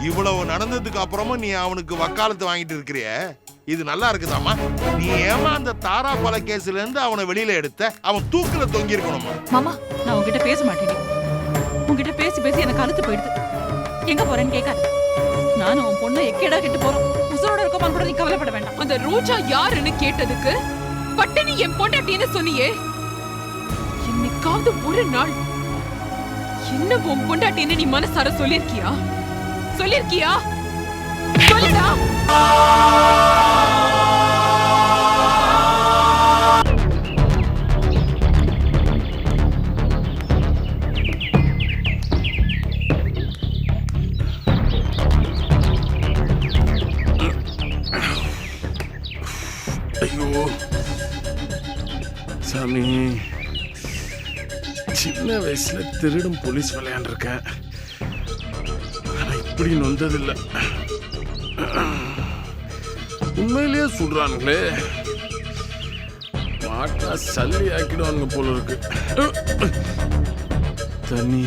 இவ்வளவு நடந்ததுக்கு அப்புறமும் நீ அவனுக்கு வக்காலத்து வாங்கிட்டு இருக்கிறிய, இது நல்லா இருக்குதாமா? நீ ஏமா அந்த தாரா கொலை கேஸ்ல இருந்து அவனை வெளியில எடுத்த? அவன் தூக்குல தொங்கி இருக்கணுமா? மாமா, நான் உங்ககிட்ட பேச மாட்டேன். உங்ககிட்ட பேசி பேசி எனக்கு அழுத்து போயிடுது. எங்க போறேன்னு கேட்காது. நானும் உன் பொண்ணு எக்கேடா கிட்ட போறோம். உசுரோட இருக்கமா கூட நீ கவலைப்பட வேண்டாம். அந்த ரோஜா யாருன்னு கேட்டதுக்கு பட்டனி என் பொண்டாட்டின்னு சொன்னியே. இன்னைக்காவது ஒரு நாள் என்ன உன் பொண்டாட்டின்னு நீ மனசார சொல்லிருக்கியா? சொல்லிருக்கியா? சொல்லுடா. ஐயோ சாமி, சின்ன வயசுல திருடும் போலீஸ் விளையாண்டுருக்கேன். ஆனா இப்படி நொந்ததில்லை. உண்மையிலேயே சுடுறானுங்களே, மாட்டா சல்லி ஆக்கிடுவானுங்க போல இருக்கு. தண்ணி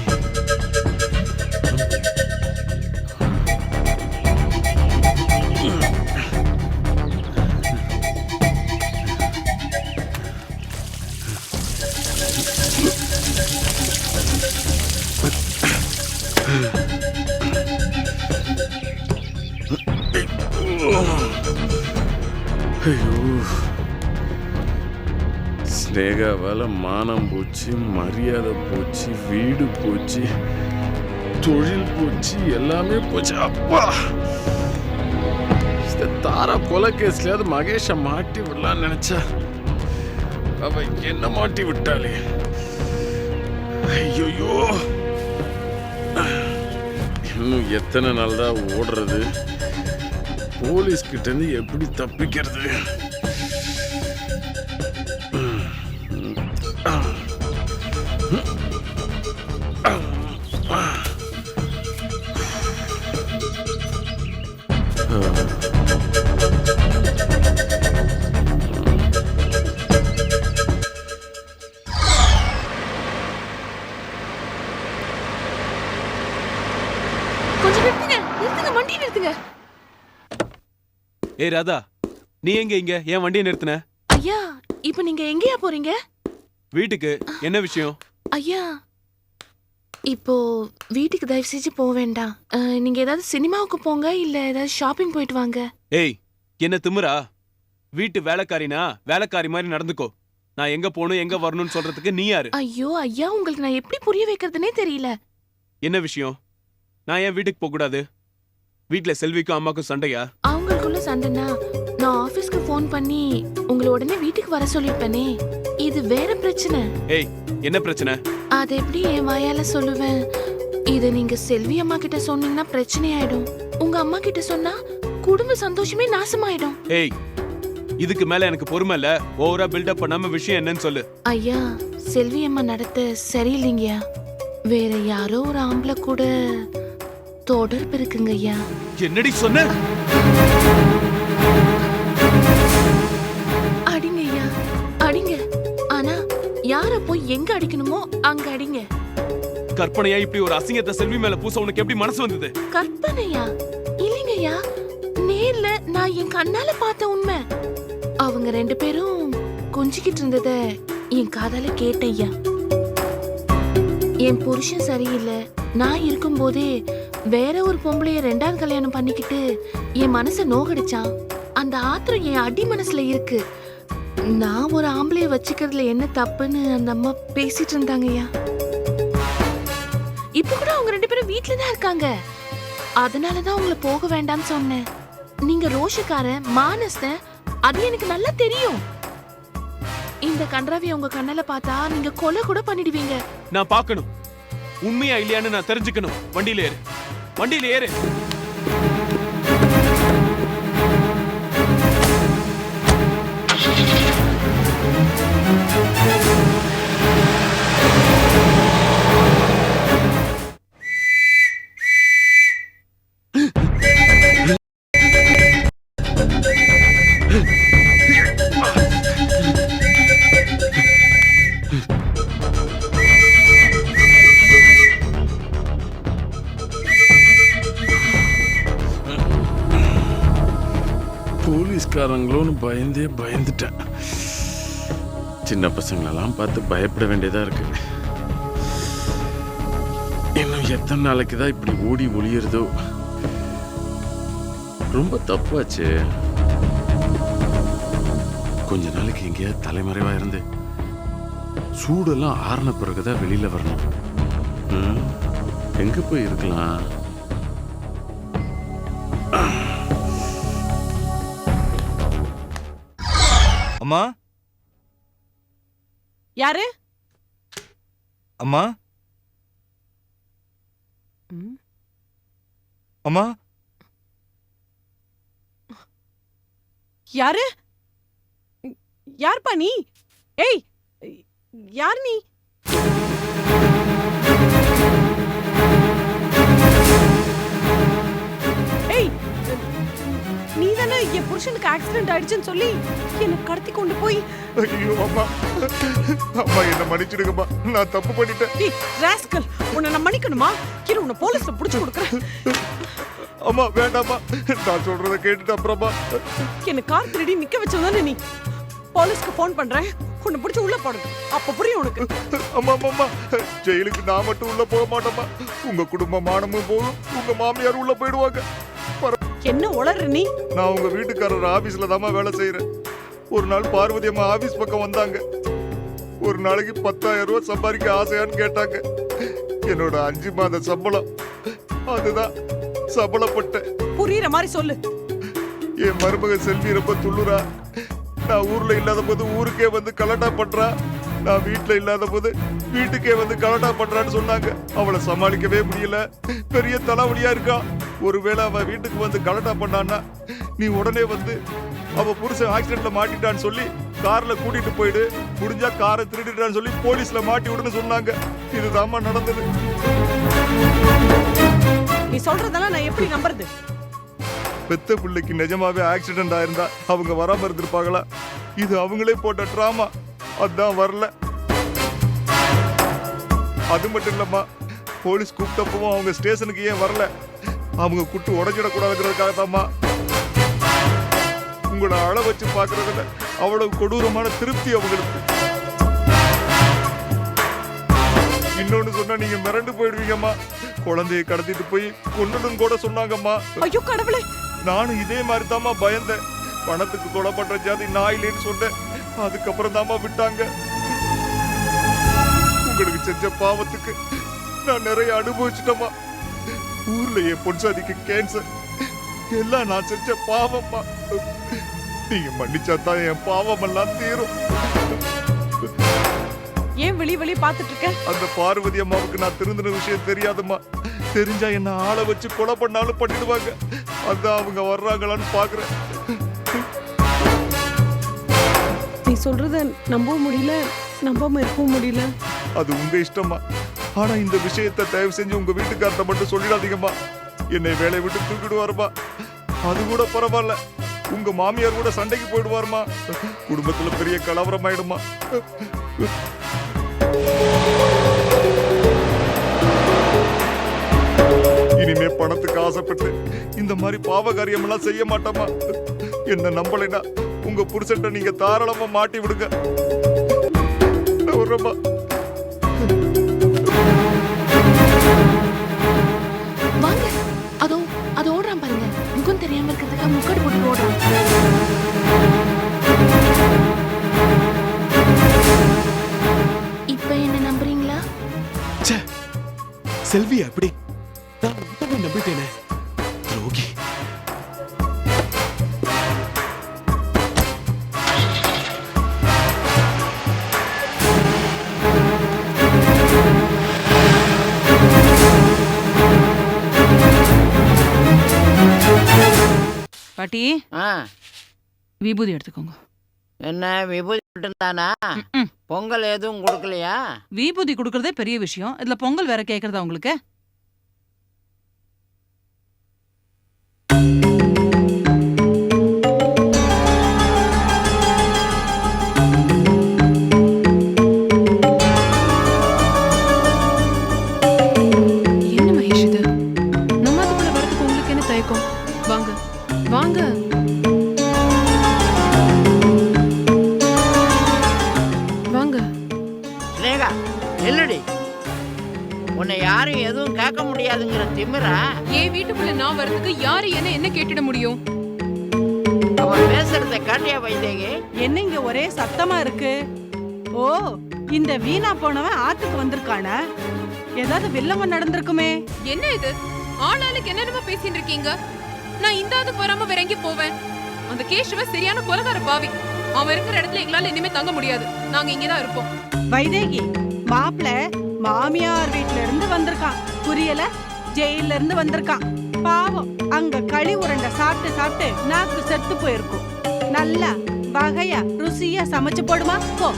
ஸ்னேகாவால மானம் போச்சு, மரியாதை போச்சு, வீடு போச்சு, தொழில் போச்சு, எல்லாமே போச்சு. அப்பா, இந்த தாரா கொலை கேஸ்லயாவது மகேஷ மாட்டி விடலான்னு நினைச்சா அவ என்ன மாட்டி விட்டாளே. ஐயோ, இன்னும் எத்தனை நாள் தான் ஓடுறது? போலீஸ் கிட்ட இருந்து எப்படி தப்பிக்கிறது? கொஞ்சம் நிறுத்துங்க, நிறுத்துங்க, வண்டி நிறுத்துங்க. ஏய் ராதா, நீ எங்க இங்க ஏன் வண்டியை நிறுத்தின? ஐயா, இப்ப நீங்க எங்கயா போறீங்க? வீட்டுக்கு. என்ன விஷயம்? ஐயா, இப்போ வீட்டுக்கு தயவு செஞ்சு போக வேண்டாம். நீங்க ஏதாவது சினிமாவுக்கு போங்க, இல்ல ஏதாவது ஷாப்பிங் போயிட்டு வாங்க. ஏய், என்ன திமிரா? வீட்டு வேலைக்காரினா வேலைக்காரி மாதிரி நடந்துக்கோ. நான் எங்க போகணும் எங்க வரணும்னு சொல்றதுக்கு நீ யாரு? ஐயோ ஐயா, உங்களுக்கு நான் எப்படி புரிய வைக்கிறதுனே தெரியல. என்ன விஷயம்? நான் ஏன் வீட்டுக்கு போக கூடாது? வீட்டுல செல்விக்கும் அம்மாக்கும் சண்டையா? அவங்களுக்குள்ள சண்டைனா நான் ஆபீஸ்க்கு போன் பண்ணி உங்களை உடனே வீட்டுக்கு வர சொல்லிருப்பேனே. இது வேற பிரச்சனை. ஏய், என்ன பிரச்சனை? அதை எப்படி என் வாயால சொல்லுவேன்? இத நீங்க செல்வி அம்மா கிட்ட சொன்னீங்கன்னா பிரச்சனை ஆயிடும். உங்க அம்மா கிட்ட சொன்னா குடும்ப சந்தோஷமே நாசமாயிடும். ஏய், இதுக்கு மேல எனக்கு பொறுமை இல்ல. ஓவரா பில்டப் பண்ணாம விஷயம் என்னன்னு சொல்லு. ஐயா, செல்வி அம்மா நடத்த சரியில்லைங்கய்யா. வேற யாரோ ஒரு ஆம்பளை கூட தொடர்பு இருக்குங்க ஐயா. என்னடி சொன்ன? அடிங்க ஐயா, அடிங்க. ஆனா யார போய் எங்க அடிக்கணுமோ அங்க அடிங்க. கற்பனையா இப்படி ஒரு அசிங்கத்தை செல்வி மேல பூச உனக்கு எப்படி மனசு வந்தது? கற்பனையா? இல்லைங்க ஐயா, நேர்ல நான் என் கண்ணால பார்த்த உண்மை. அவங்க ரெண்டு பேரும் கொஞ்சிக்கிட்டு இருந்தத என் காதால கேட்டேன் ஐயா. என் புருஷன் சரியில்லை, நான் இருக்கும் போதே வேற ஒரு பொம்பளைய ரெண்டாவது கல்யாணம் பண்ணிக்கிட்டு என் மனச நோகடிச்சான். அந்த ஆத்திரம் என் அடி மனசுல இருக்கு. நான் ஒரு ஆம்பளைய வச்சுக்கிறதுல என்ன தப்புன்னு அந்த அம்மா பேசிட்டு இருந்தாங்கய்யா. இப்ப கூட அவங்க ரெண்டு பேரும் வீட்டுலதான் இருக்காங்க. அதனாலதான் உங்களை போக வேண்டாம்னு சொன்னேன். நீங்க ரோஷக்காரன், மானஸ்த, அது எனக்கு நல்லா தெரியும். இந்த கன்றாவிய உங்க கண்ணால பார்த்தா நீங்க கொலை கூட பண்ணிடுவீங்க. நான் பார்க்கணும், உண்மையா இல்லையான்னு நான் தெரிஞ்சுக்கணும். வண்டியில ஏறு, வண்டியில ஏறு. போலீஸ்காரங்களோன்னு பயந்துட்டேன். சின்ன பசங்களெல்லாம் பார்த்து பயப்பட வேண்டியதா இருக்கு. இன்னும் எத்தனை நாளைக்கு தான் இப்படி ஓடி ஒளியறதோ? ரொம்ப தப்பாச்சு. கொஞ்ச நாளைக்கு எங்கேயாவது தலைமறைவா இருந்து சூடெல்லாம் ஆறின பிறகுதான் வெளியில வரணும். எங்க போய் இருக்கலாம்? அம்மா யாரு? அம்மா அம்மா யாரு? யார்ப்பா நீ? ஏய், யார் நீ? ஏய், நீ தானே என் புருஷனுக்கு ஆக்சிடென்ட் ஆயிடுச்சுன்னு சொல்லி என்னை கடத்தி கொண்டு போய். ஐயோ அம்மா, அம்மா என்ன மன்னிச்சிடுங்கம்மா, நான் தப்பு பண்ணிட்டேன். ஏய் ராஸ்கல், உன்னை நான் மன்னிக்கணுமா? இரு, உன்னை போலீஸ்ல புடிச்சு கொடுக்குறேன். அம்மா வேண்டாம்மா, நான் சொல்றத கேட்டுட்டு அப்புறமா. என்ன கார் திருடி நிக்க வச்சதானே நீ? போலீஸ்க்கு ஃபோன் பண்றேன், உன்னை புடிச்சு உள்ள போடுங்க. அப்ப புரியும் உனக்கு. அம்மா அம்மா, ஜெயிலுக்கு நான் மட்டும் உள்ள போக மாட்டேம்மா. உங்க குடும்ப மானமும் போகும், உங்க மாமியார் உள்ள போயிடுவாங்க. என்ன உளற நீ? நான் உங்க வீட்டுக்காரர் ஆபீஸ்ல தாம்மா வேலை செய்யறேன். ஒரு நாள் பார்வதி அம்மா ஆபீஸ் பக்கம் வந்தாங்க. ஒரு நாளைக்கு 10,000 ரூபாய் சம்பாதிக்க ஆசையான்னு கேட்டாங்க. என்னோட 5 மாத சம்பளம், அதுதான் சம்பளப்பட்டேன். புரியுற மாதிரி சொல்லு. என் மருமக செல்வி ரொம்ப துள்ளுறா. நான் ஊர்ல இல்லாத போது ஊருக்கே வந்து கலட்டா பண்றா. நான் வீட்டுல இல்லாத போது வீட்டுக்கே வந்து கலட்டா பண்றான்னு சொன்னாங்க. அவளை சமாளிக்கவே முடியல. பெரிய தலைவலியா இருக்கா. ஒருவேளை அவ வீட்டுக்கு வந்து கலட்டா பண்ணான்னா நீ உடனே வந்து அவ புருஷன் ஆக்சிடென்ட்ல மாட்டிட்டான்னு சொல்லி கார்ல கூட்டிட்டு போயிடு, முடிஞ்சா காரை திருடிட்டான்னு சொல்லி போலீஸ்ல மாட்டி விடுன்னு சொன்னாங்க. இதுதாம்மா நடந்தது. நீ சொல்றதெல்லாம் நான் எப்படி நம்புறது? பெத்த பிள்ளைக்கு நிஜமாவே ஆக்சிடென்ட் ஆயிருந்தா அவங்க வராம இருந்திருப்பாங்களா? இது அவங்களே போட்ட டிராமா, அதான் வரல. அது மட்டும் இல்லம்மா, போலீஸ் கூப்பிட்டப்பவும் அவங்க ஸ்டேஷனுக்கு ஏன் வரல? அவங்க குட்டு உடஞ்சிடக்கூடாதுங்கிறதுக்காக தான்மா. உங்களை அழ வச்சு பாக்குறதுல அவ்வளவு கொடூரமான திருப்தி அவங்களுக்கு. இன்னொன்னு சொன்னா நீங்க மிரண்டு போயிடுவீங்கம்மா. குழந்தையை கடத்திட்டு போய் கொன்னுடும் கூட சொன்னாங்கம்மா. ஐயோ கடவுளே, நானும் இதே மாதிரி தாம்மா பயந்தேன். பணத்துக்கு கொலை பண்ற ஜாதி நான் இல்லைன்னு சொன்னேன். அதுக்கப்புறம் தாம்மா விட்டாங்க. உங்களுக்கு செஞ்ச பாவத்துக்கு நான் நிறைய அனுபவிச்சுட்டேம்மா. ஊர்ல என் பொன்சாதிக்கு கேன்சர், எல்லாம் நான் செஞ்ச பாவம்மா. நீங்க மன்னிச்சாதான் என் பாவம் எல்லாம் தீரும். ஏன் வெளியே பாத்துட்டு இருக்க? அந்த பார்வதி அம்மாவுக்கு நான் திருந்தின விஷயம் தெரியாதும்மா. தெரிஞ்சா என்ன ஆளை வச்சு கொலை பண்ணாலும் பண்ணிடுவாங்க. அதான் அவங்க வர்றாங்களான்னு பாக்குறேன். நீ சொல்றத நம்பவும் முடியல, நம்பாம இருக்கவும் முடியல. அது உங்க இஷ்டமா. ஆனா இந்த விஷயத்தை தயவு செஞ்சு உங்க வீட்டுக்காரத்தை மட்டும் சொல்லிடாதீங்கம்மா. என்னை வேலையை விட்டு தூக்கிடுவாருமா. அது கூட பரவாயில்ல, உங்க மாமியார் கூட சண்டைக்கு போயிடுவாருமா. குடும்பத்துல பெரிய கலவரம் ஆயிடுமா. இனிமே பணத்துக்கு ஆசைப்பட்டு இந்த மாதிரி பாவ காரியம் எல்லாம் செய்ய மாட்டோமா. என்ன நம்பலைன்னா உங்க புருஷன்ட்ட நீங்க தாராளமா மாட்டி விடுங்க. விடுறேம்மா. வாங்க, அதோ அது ஓடுறான் பாருங்க. முகம் தெரியாம இருக்கிறதுக்காக முக்கடு போட்டு ஓடுறான். இப்ப என்ன நம்புறீங்களா? செல்வி அப்படி நான் ரொம்பவே நம்பிட்டேனே. துரோகி. பாட்டி, ஆ, விபூதி எடுத்துக்கோங்க. என்ன விபூதி தானா? பொங்கல் எதுவும் கொடுக்கலையா? விபூதி கொடுக்கறதே பெரிய விஷயம், இதுல பொங்கல் வேற கேக்குறதா உங்களுக்கு? என்ன மகேஷ் இது? நம்ம அதுக்குள்ள வரதுக்கு உங்களுக்கு என்ன தயக்கம்? வாங்க வாங்க. யாரும் எதுவும் கேட்க முடியாதுங்கிற திமிரா? என் வீட்டுக்குள்ள நான் வரதுக்கு யாரு என்ன கேட்டிட முடியும்? அவ பேசுறத காட்டியா வைதேகி? என்ன இங்க ஒரே சத்தமா இருக்கு? ஓ, இந்த வீணா போனவன் ஆத்துக்கு வந்திருக்கானா? ஏதாவது வில்லவன் நடந்திருக்குமே. என்ன இது? ஆளாளுக்கு என்னென்னமோ பேசிட்டு இருக்கீங்க. நான் இந்தாது போறாம வேற எங்க போவேன்? அந்த கேஷவ சரியான கொலகார பாவி. அவன் இருக்கிற இடத்துல எங்களால இனிமே தங்க முடியாது. நாங்க இங்கதான் இருப்போம். வைதேகி, மாப்பிள மாமியார் வீட்ல இருந்து வந்திருக்கான். புரியல? ஜெயில இருந்து வந்திருக்கான். பாவம், அங்க களி உருண்டை சாப்பிட்டு சாப்பிட்டு நாக்கு செத்து போயிருக்கும். நல்லா வகையா ருசியா சமைச்சு போடுமா? போ.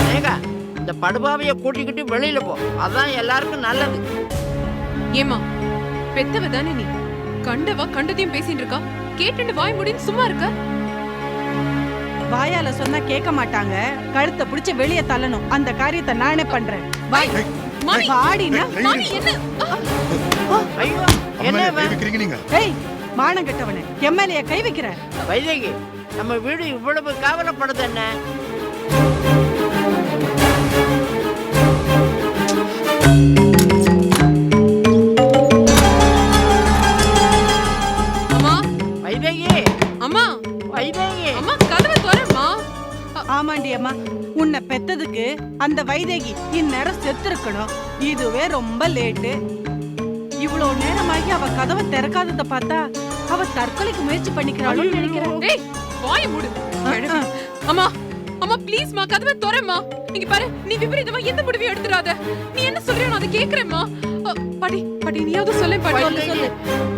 மேகா, இந்த படுபாவைய கூட்டிக்கிட்டு வெளியில போ. அதான் எல்லாருக்கும் நல்லது. ஏமா, பெத்தவ தானே நீ? கண்டவா கண்டதையும் பேசிட்டு இருக்கா. கேட்டுட்டு வாய் முடின்னு சும்மா இருக்க? வாயால சொன்னா கேட்க மாட்டாங்க. கழுத்தை பிடிச்சு வெளியே தள்ளணும். அந்த காரியத்தை நானே பண்றேன். வாய். மாமி, வாடினா. மாமி என்ன? ஐயோ, என்ன இவன்? நீங்க ஏய், மானம் கெட்டவனே, எம்எல்ஏ கை வைக்கிற? வைதேகி, நம்ம வீடு இவ்வளவு கவலைப்படுது என்ன? அம்மா, வைதேகி, அம்மா, வைதேகி. அம்மா கதவை திறம்மா. ஆமாண்டி அம்மா, உன்னை பெத்ததுக்கு அந்த வைதேகி இந்நேரம் செத்து இருக்கணும். இதுவே ரொம்ப லேட்டு. இவ்வளவு நேரமாகி அவ கதவை திறக்காதத பார்த்தா அவ தற்கொலைக்கு முயற்சி பண்ணிக்கிறாளுன்னு நினைக்கிறேன். ஏய், வாயை மூடு. அம்மா, அம்மா ப்ளீஸ் மா, கதவை திறம்மா. இங்க பாரு, நீ விபரீதமா எந்த முடிவையும் எடுத்துறாத. நீ என்ன சொல்றியோ நான் அதை கேக்குறேம்மா. பாட்டி, பாட்டி நீயாவது சொல்ல பாட்டி. வைதேகி,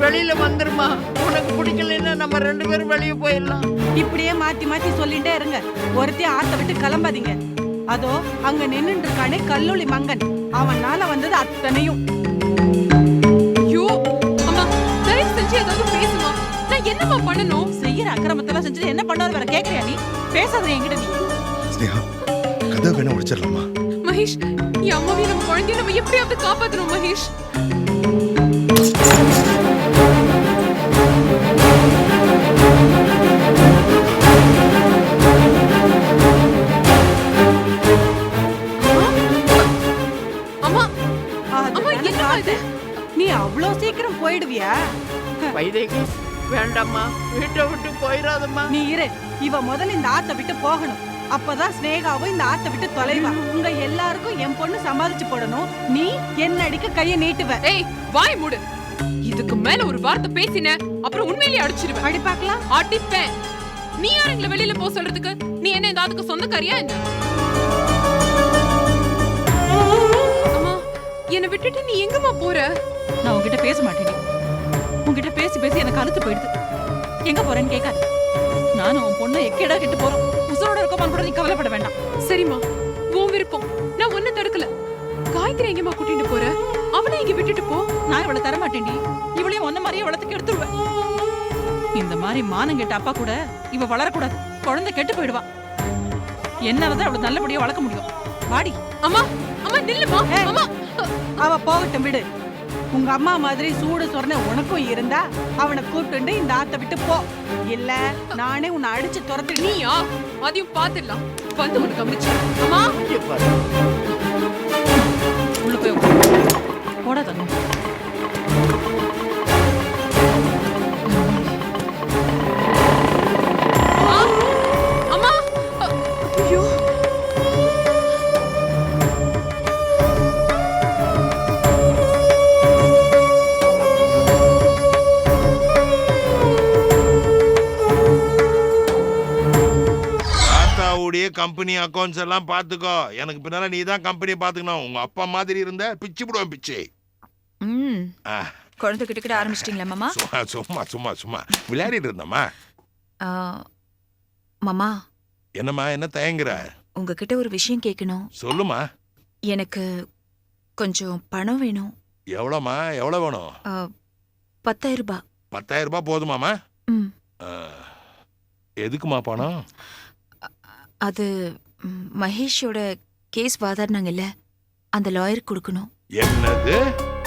வெளியில வந்துருமா. உனக்கு பிடிக்கலன்னா நம்ம 2 பேரும் வெளியே போயிடலாம். இப்படியே மாத்தி மாத்தி சொல்லிட்டே இருங்க. ஒருத்தைய ஆத்த விட்டு கிளம்பாதீங்க. அதோ அங்க நின்னுட்டு இருக்கானே கல்லூலி மங்கன், அவனால வந்தது அத்தனையும். ஐயோ அம்மா, தயவு செஞ்சு ஏதாவது பேசுமா. நான் என்னம்மா பண்ணணும்? செய்யற அக்கிரமத்தெல்லாம் செஞ்சுட்டு என்ன பண்ணாரு வேற கேக்குறியா நீ? பேசாத என்கிட்ட நீ. ஸ்னேகா, கதை வேணா உடைச்சிடலாமா? மகேஷ், என் அம்மாவையும் நம்ம குழந்தைய நம்ம எப்படியாவது காப்பாத்தணும் மகேஷ். அம்மா, அம்மா என்னம்மா இது? நீ அவ்வளோ சீக்கிரம் போயிடுவியா? வைதேகி, வேண்டாம்மா, வீட்டை விட்டு போயிடாதம்மா. நீ இரு. இவ முதல்ல இந்த ஆத்த விட்டு போகணும். அப்பதான் ஸ்னேகாவும் இந்த ஆத்த விட்டு தொலைவா. உங்க எல்லாருக்கும் என் பொண்ணு சமாளிச்சு போடணும். நீ என்ன அடிக்க கைய நீட்டுவ. ஏய், வாய் மூடு. இதுக்கு மேல ஒரு வார்த்தை பேசின அப்புறம் உண்மையிலேயே அடிச்சிடுவேன். அடி பார்க்கலாம். அடிப்பேன். நீ யார் எங்களை வெளியில போக சொல்றதுக்கு? நீ என்ன இந்த ஆத்துக்கு சொந்தக்காரியா என்ன? அம்மா, என்னை விட்டுட்டு நீ எங்கம்மா போற? நான் உன்கிட்ட பேச மாட்டேன். உன்கிட்ட பேசி பேசி எனக்கு அழுத்து போயிடுது. எங்க போறேன்னு கேட்காது. நானும் உன் பொண்ணு எக்கேடா கிட்டு போறோம். உசுரோட இருக்கோமான்னு கூட நீ கவலைப்பட வேண்டாம். சரிம்மா, உன் விருப்பம். நான் ஒன்னும் தடுக்கல. காயத்ரி எங்கம்மா கூட்டிட்டு போற? அவளை இங்க விட்டுட்டு போ. நான் இவளை தர மாட்டேன்டி. இவளையும் ஒன்ன மாதிரியே வளர்த்துக்கு எடுத்துருவேன். இந்த மாதிரி மானம் கெட்ட அப்பா கூட இவ வளரக்கூடாது. குழந்தை கெட்டு போயிடுவா. என்னாலதான் அவளை நல்லபடியா வளர்க்க முடியும். வாடி. அம்மா, அம்மா நில்லுமா. அம்மா, அவ போகட்டும், விடு. உங்க அம்மா மாதிரி சூடு சொரணை உனக்கும் இருந்தா அவனை கூப்பிட்டு இந்த ஆத்த விட்டு போ. இல்ல நானே உன்னை அடிச்சு துரத்து. நீயா? அதையும் பாத்துடலாம். வந்து உனக்கு கவனிச்சு. அம்மா, இங்க பாரு. உள்ள போய் உட்காரு. போடா தங்க. அம்மா, ஐயோ. தாத்தாவுடைய கம்பெனி அக்கௌண்ட்ஸ் எல்லாம் பாத்துக்கோ. எனக்கு பின்னால நீ தான் கம்பெனி பாத்துக்கணும். உங்க அப்பா மாதிரி இருந்த பிச்சு போடுவேன் பிச்சு. ஆ, குழந்தை கிட்ட ஆரம்பிச்சிட்டீங்களா மாமா? சும்மா சும்மா சும்மா சும்மா விளையாடிட்டு இருந்தம்மா. மாமா, என்னம்மா, என்ன தயங்குற? உங்ககிட்ட ஒரு விஷயம் கேட்கணும். சொல்லுமா. எனக்கு கொஞ்சம் பணம் வேணும். எவ்வளோமா? எவ்வளோ வேணும்? 10,000 ரூபாய். 10,000 ரூபாய் போதுமாமா? ம். எதுக்குமா பணம்? அது மகேஷோட கேஸ் வாதாடினாங்கல்ல, அந்த லாயருக்கு கொடுக்கணும். என்னது?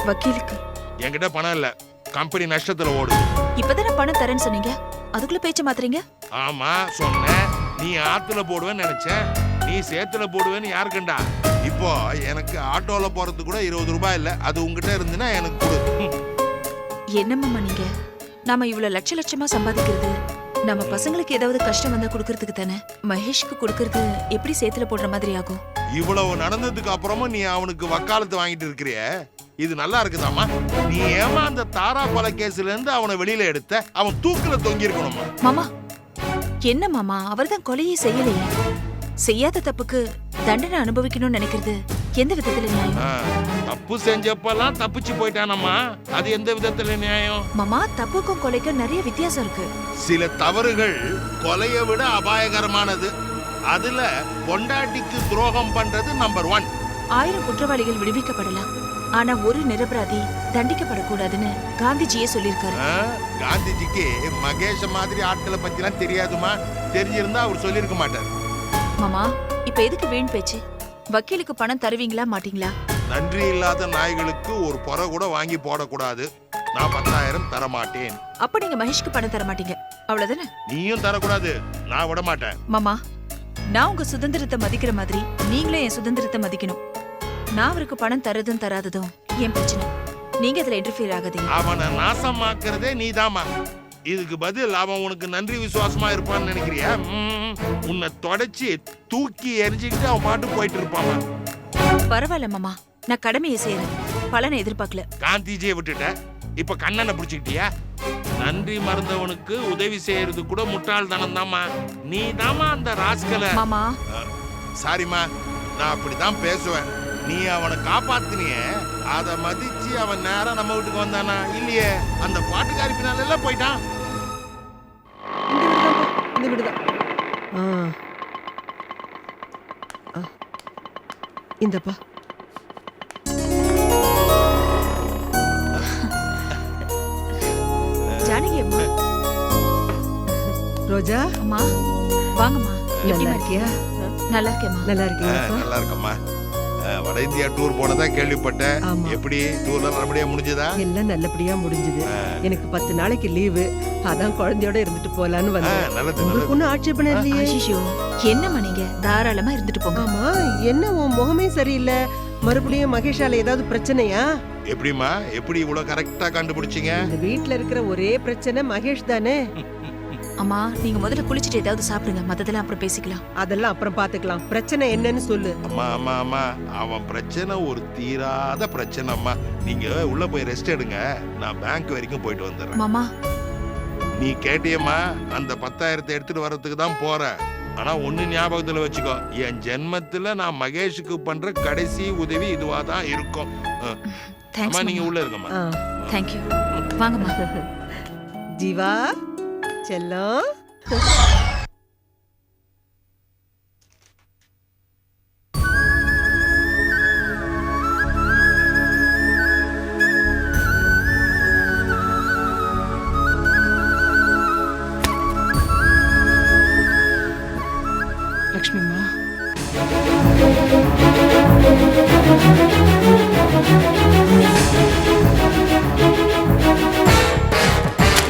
வக்கீலுக்கு. என்கிட்ட பணம் இல்ல. கம்பெனி நஷ்டத்துல ஓடுது. இப்பதானே பணம் தரேன்னு சொன்னீங்க, அதுக்குள்ள பேச்ச மாத்துறீங்க? ஆமா சொன்னேன். நீ ஆத்துல போடுவேன்னு நினைச்சேன். நீ சேத்துல போடுவேன்னு யாருக்குண்டா? இப்போ எனக்கு ஆட்டோல போறதுக்கு கூட 20 ரூபாய் இல்ல. அது உங்ககிட்ட இருந்துன்னா எனக்கு கொடு. என்ன மாமா நீங்க? நாம இவ்வளவு லட்சமா சம்பாதிக்கிறது நம்ம பசங்களுக்கு ஏதாவது கஷ்டம் வந்தா கொடுக்கறதுக்கு தானே. மகேஷ்க்கு கொடுக்கறது எப்படி சேத்துல போடுற மாதிரி ஆகும்? இவ்வளவு நடந்ததுக்கு அப்புறமும் நீ அவனுக்கு வக்காலத்து வாங்கிட்டு இருக்கிறிய, இது நல்லா இருக்குதாமா? நீ ஏமா அந்த தாரா கொலை கேஸ்ல இருந்து அவனை வெளியில எடுத்த? அவன் தூக்குல தொங்கி இருக்கணுமா? மாமா என்ன மாமா, அவர்தான் கொலையே செய்யலையே. செய்யாத தப்புக்கு தண்டனை அனுபவிக்கணும்னு நினைக்கிறது எந்த விதத்துல நியாயம்? தப்பு செஞ்சப்பெல்லாம் தப்பிச்சு போயிட்டானம்மா, அது எந்த விதத்துல நியாயம்? மாமா தப்புக்கும் கொலைக்கும் நிறைய வித்தியாசம் இருக்கு. சில தவறுகள் கொலையை விட அபாயகரமானது. அதுல பொண்டாட்டிக்கு துரோகம் பண்றது நம்பர் 1. 1000 குற்றவாளிகள் விடுவிக்கப்படலாம், ஆனா ஒரு நிரபராதி தண்டிக்கப்படக்கூடாதுன்னு காந்திஜியே சொல்லியிருக்காரு. காந்திஜிக்கு மகேஷ மாதிரி ஆட்களை பத்தி எல்லாம் தெரியாதுமா. தெரிஞ்சிருந்தா அவர் சொல்லிருக்க மாட்டார். மாமா இப்ப எதுக்கு வீண் பேச்சு? வக்கீலுக்கு பணம் தருவீங்களா மாட்டீங்களா? நன்றி இல்லாத நாய்களுக்கு ஒரு பொறை கூட வாங்கி போடக்கூடாது. நான் 10,000 தரமாட்டேன். அப்ப நீங்க மகேஷ்க்கு பணம் தர மாட்டீங்க, அவ்வளவுதானே? நீயும் தரக்கூடாது, நான் விட மாட்டேன். மாமா நான் உங்க சுதந்திரத்தை மதிக்கிற மாதிரி நீங்களும் என் சுதந்திரத்தை மதிக்கணும். நான் அவருக்கு பணம் தரதும் தராததும் என் பிரச்சனை. நீங்க அதுல இன்டர்ஃபியர் ஆகாதீங்க. அவனை நாசமாக்குறதே நீதாமா. இதுக்கு பதில் அவன் உனக்கு நன்றி விசுவாசமா இருப்பான்னு நினைக்கிறியா? உன்னை தொடச்சி தூக்கி எரிஞ்சுக்கிட்டு அவன் பாட்டு போயிட்டு இருப்பாமா. பரவாயில்ல மாமா, நான் கடமையை செய்யறேன், பலனை எதிர்பார்க்கல. காந்திஜியை விட்டுட்ட, இப்ப கண்ணனை பிடிச்சுக்கிட்டியா? நன்றி மறந்தவனுக்கு உதவி செய்யறது கூட முட்டாள்தனம் தாமா. நீ தாமா அந்த ராஸ்கலை. மாமா சாரிமா, நான் அப்படிதான் பேசுவேன். நீ அவனை காப்பாத்தினிய, அத மதிச்சு அவன் நேரா நம்ம வீட்டுக்கு வந்தானா? இல்லையே, அந்த பாட்டுக்காரி பின்னால எல்லாம் போயிட்டான். இந்த வீடுதான். இந்தப்பா. ஜானகி அம்மா. ரோஜா அம்மா வாங்கம்மா. நல்லா இருக்கியா? நல்லா இருக்கேம்மா. நல்லா இருக்கீங்க? நல்லா இருக்கம்மா. வட இந்தியா டூர் போனதா கேள்விப்பட்டேன். எப்படி டூர்ல நல்லபடியா முடிஞ்சதா? எல்லாம் நல்லபடியா முடிஞ்சது. எனக்கு 10 நாளைக்கு லீவு, அதான் குழந்தையோட இருந்துட்டு போலான்னு வந்தேன். உங்களுக்கு ஒன்னும் ஆட்சேபணம் இல்லையே? ஐயோ என்னம்மா நீங்க தாராளமா இருந்துட்டு போங்க. ஆமா, என்ன உன் முகமே சரியில்லை? மறுபடியும் மகேஷால ஏதாவது பிரச்சனையா? எப்படிமா, எப்படி இவ்வளவு கரெக்டா கண்டுபிடிச்சீங்க? இந்த வீட்ல இருக்கிற ஒரே பிரச்சனை மகேஷ் தானே. அம்மா நீங்க முதல்ல குளிச்சிட்டு ஏதாவது சாப்பிடுங்க, மத்ததெல்லாம் அப்புறம் பேசிக்கலாம். அதெல்லாம் அப்புறம் பாத்துக்கலாம். பிரச்சனை என்னன்னு சொல்லு. அம்மா அம்மா அம்மா, அவன் பிரச்சனை ஒரு தீராத பிரச்சனை அம்மா. நீங்க உள்ள போய் ரெஸ்ட் எடுங்க, நான் பேங்க் வரைக்கும் போயிட்டு வந்துடுறேன். மாமா நீ கேட்டியம்மா, அந்த 10,000 எடுத்துட்டு வர்றதுக்கு தான் போறேன். ஆனா ஒண்ணு ஞாபகத்துல வச்சுக்கோ, என் ஜென்மத்துல நான் மகேஷுக்கு பண்ற கடைசி உதவி இதுவா தான் இருக்கும். அம்மா நீங்க உள்ள இருக்கம்மா. தேங்க்யூ. வாங்கம்மா. ஜீவா செல்லம். லக்ஷ்மிமா,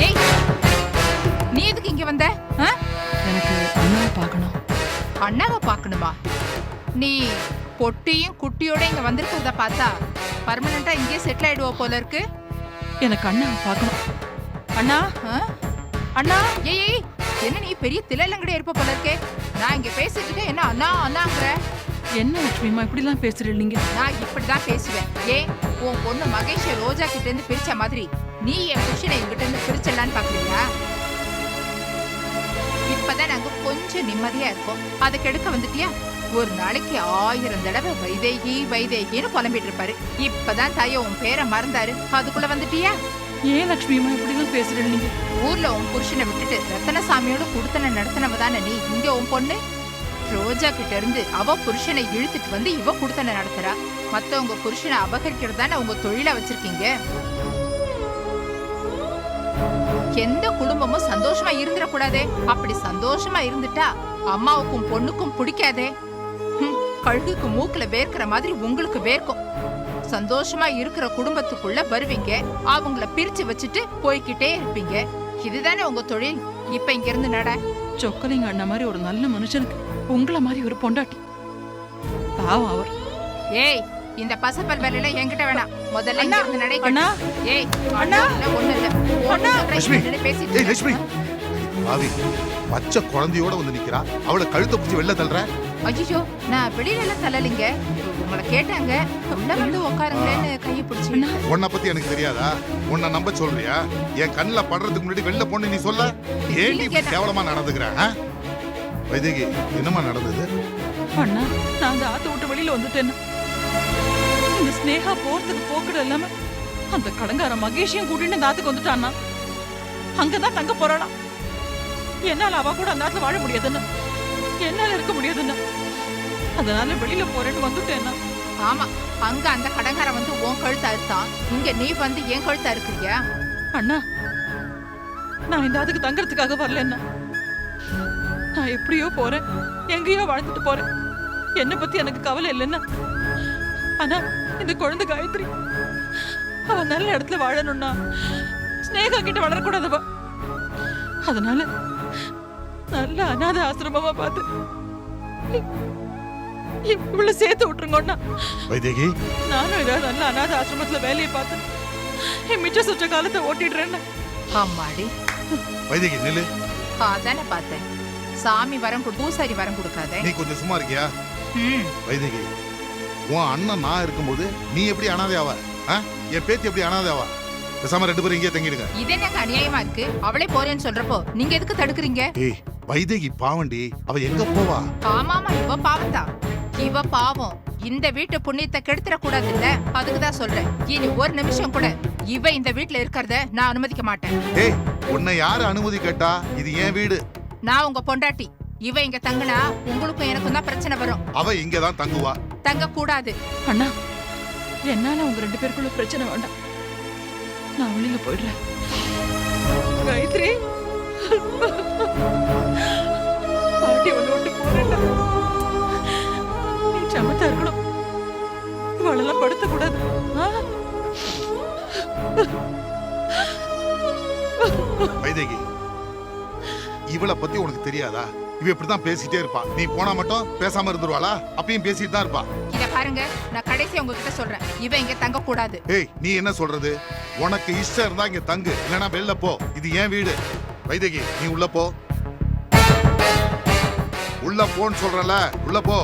ஏய் நீ எதுக்கு இங்க வந்த? எனக்கு அண்ணாவை பார்க்கணும். அண்ணாவை பார்க்கணுமா? நீ பொட்டியும் குட்டியோட இங்க வந்திருக்கிறத பார்த்தா பர்மனண்டா இங்கே செட்டில் ஆயிடுவோ போல இருக்கு. எனக்கு அண்ணாவை பார்க்கணும். அண்ணா, அண்ணா. ஏய் என்ன நீ பெரிய திலலங்கடே இருப்ப போல இருக்கே. நான் இங்க பேசிட்டு இருக்கேன், என்ன அண்ணா அண்ணாங்கற? என்ன லட்சுமிமா இப்படிலாம் பேசுறீங்க? நீங்க நான் இப்படிதான் பேசுவேன். ஏன் உன் பொண்ணு மகேஷ ரோஜா கிட்ட இருந்து பிரிச்ச மாதிரி நீ என் புருஷனை என்கிட்ட இருந்து பிரிச்சலான்னு பாக்குறீங்களா? இப்பதான் நாங்க கொஞ்சம் நிம்மதியா இருக்கோம், அதை கெடுக்க வந்துட்டியா? ஒரு நாளைக்கு 1000 தடவை வைதேகி வைதேகின்னு புலம்பிட்டு இருப்பாரு. இப்பதான் தாய உன் பேரை மறந்தாரு, அதுக்குள்ள வந்துட்டியா? ஏன் லட்சுமிமா இப்படிலாம் பேசுறீங்க? நீங்க ஊர்ல உன் புருஷனை விட்டுட்டு ரத்தனசாமியோட குடுத்தன நடத்தினவ தானே நீ. இங்க உன் பொண்ணு ரோஜா கிட்ட இருந்து அவ புருஷனை இழுத்துட்டு வந்து இவ குடுத்தன நடத்துறா. மத்தவங்க புருஷனை அபகரிக்கிறது தானே உங்க தொழிலா வச்சிருக்கீங்க. எந்த குடும்பமும் சந்தோஷமா இருந்துடக்கூடாதே. அப்படி சந்தோஷமா இருந்துட்டா அம்மாவுக்கும் பொண்ணுக்கும் பிடிக்காதே. கழுகுக்கு மூக்குல வேர்க்கிற மாதிரி உங்களுக்கு வேர்க்கும். சந்தோஷமா இருக்கிற குடும்பத்துக்குள்ள வருவீங்க, அவங்கள பிரிச்சு வச்சுட்டு போய்கிட்டே இருப்பீங்க. இதுதானே உங்க தொழில். இப்ப இங்க இருந்து நட. சொக்கலிங்க அண்ணா மாதிரி ஒரு நல்ல மனுஷனுக்கு உங்கள மாதிரி ஒரு பொண்டாட்டி. பாவம் அவர். ஏய், இந்த பசப்பல் வேலையில என்கிட்ட வேணாம். முதல்ல இங்க இருந்து நடை. அண்ணா, ஏய், அண்ணா ஒண்ணு இல்ல. அண்ணா, லட்சுமி, பேசிட்டு ஏய் லட்சுமி, பாவி பச்சை குழந்தையோட வந்து நிக்கிறா, அவளை கழுத்தை பிடிச்சி வெளில தள்ளுற. ஐயோ, நான் வெளியில எல்லாம் தள்ளலிங்க. உங்களை கேட்டாங்க, உள்ள வந்து உட்காருங்களேன்னு கையை பிடிச்சி. உன்னை பத்தி எனக்கு தெரியாதா? உன்னை நம்ப சொல்றியா? என் கண்ணுல படுறதுக்கு முன்னாடி வெளில போன்னு நீ சொல்ல? ஏன் நீ இப்படி கேவலமா நடந்துக்கிற? வைதேகி, என்னமா நடந்தது? அண்ணா, நான் அந்த ஆத்த விட்டு வெளியில வந்துட்டேன். இந்த ஸ்னேகா போறதுக்கு போக்குட இல்லாம அந்த கடங்கார மகேஷையும் கூட்டிட்டு அந்த ஆத்துக்கு வந்துட்டான்னா அங்கதான் தங்க போறானா. என்னால அவ கூட அந்த ஆத்துல வாழ முடியாதுன்னு, என்னால இருக்க முடியாதுன்னு, அதனால வெளியில போறேன்னு வந்துட்டேன்னா. ஆமா, அங்க அந்த கடங்கார வந்து உன் கழுத்தா இருக்கான், இங்க நீ வந்து என் கழுத்தா இருக்கிறியா? அண்ணா, நான் இந்த ஆத்துக்கு தங்கறதுக்காக வரலன்னா. நான் எப்படியோ போறேன், எங்கேயோ வாழ்ந்துட்டு போறேன். என்னை பத்தி எனக்கு கவலை இல்லைன்னா. ஆனா இந்த குழந்தை காயத்ரி அவன் நல்ல இடத்துல வாழணும்னா ஸ்னேகா கிட்ட வளரக்கூடாதவ. அதனால நல்ல அநாத ஆசிரமமா பார்த்து இவ்வளவு சேர்த்து விட்டுருங்கண்ணா. வைதேகி, நானும் ஏதாவது நல்ல அநாத ஆசிரமத்துல வேலையை பார்த்து என் மிச்ச சுற்ற காலத்தை ஓட்டிடுறேன்னு. அம்மாடி, வைதேகி நில்லு. அதானே பார்த்தேன். சாமி வரம் கொடு, பூசாரி வரம் கொடுக்காதே. நீ கொஞ்சம் சும்மா இருக்கியா? ம், வைதேகி, உன் அண்ணன் நான் இருக்கும்போது நீ எப்படி அனாதையாவ? என் பேத்தி எப்படி அனாதையாவா? பேசாம 2 பேரும் இங்கே தங்கிடுங்க. இது எனக்கு அநியாயமா இருக்கு. அவளே போறேன்னு சொல்றப்போ நீங்க எதுக்கு தடுக்குறீங்க? ஏய் வைதேகி பாவண்டி, அவ எங்க போவா? ஆமாமா, இவ பாவம்தான். இவ பாவம். இந்த வீட்டு புண்ணியத்தை கெடுத்துட கூடாது இல்ல, அதுக்குதான் சொல்றேன். இனி ஒரு நிமிஷம் கூட இவ இந்த வீட்டுல இருக்கிறத நான் அனுமதிக்க மாட்டேன். ஏய், உன்னை யாரு அனுமதி கேட்டா? இது என் வீடு. நான் உங்க பொண்டாட்டி. இவ இங்க தங்குனா உங்களுக்கும் எனக்கும் தான் பிரச்சனை வரும். அவ இங்கதான் தங்குவா. தங்க கூடாது. அண்ணா, என்னால உங்க 2 பேருக்குள்ள பிரச்சனை வேண்டாம். நான் வெளியில போயிடுறேன். காயத்ரி, பாட்டி ஒண்ணு விட்டு போறேன்டா. நீ சமத்தா இருக்கணும், இவளெல்லாம் படுத்த கூடாது. வைதேகி, இவளை பத்தி உனக்கு தெரியாதா? இவ இப்படிதான் பேசிட்டே இருப்பா. நீ போனா மட்டும் பேசாம இருந்துருவாளா? அப்பயும் பேசிட்டு தான் இருப்பா. இத பாருங்க, நான் கடைசி உங்ககிட்ட சொல்றேன், இவ இங்க தங்க கூடாது. ஏய், நீ என்ன சொல்றது? உனக்கு இஷ்டம் இருந்தா இங்க தங்கு, இல்லனா வெளில போ. இது என் வீடு. வைதேகி, நீ உள்ள போ. உள்ள போன்னு சொல்றல, உள்ள போ.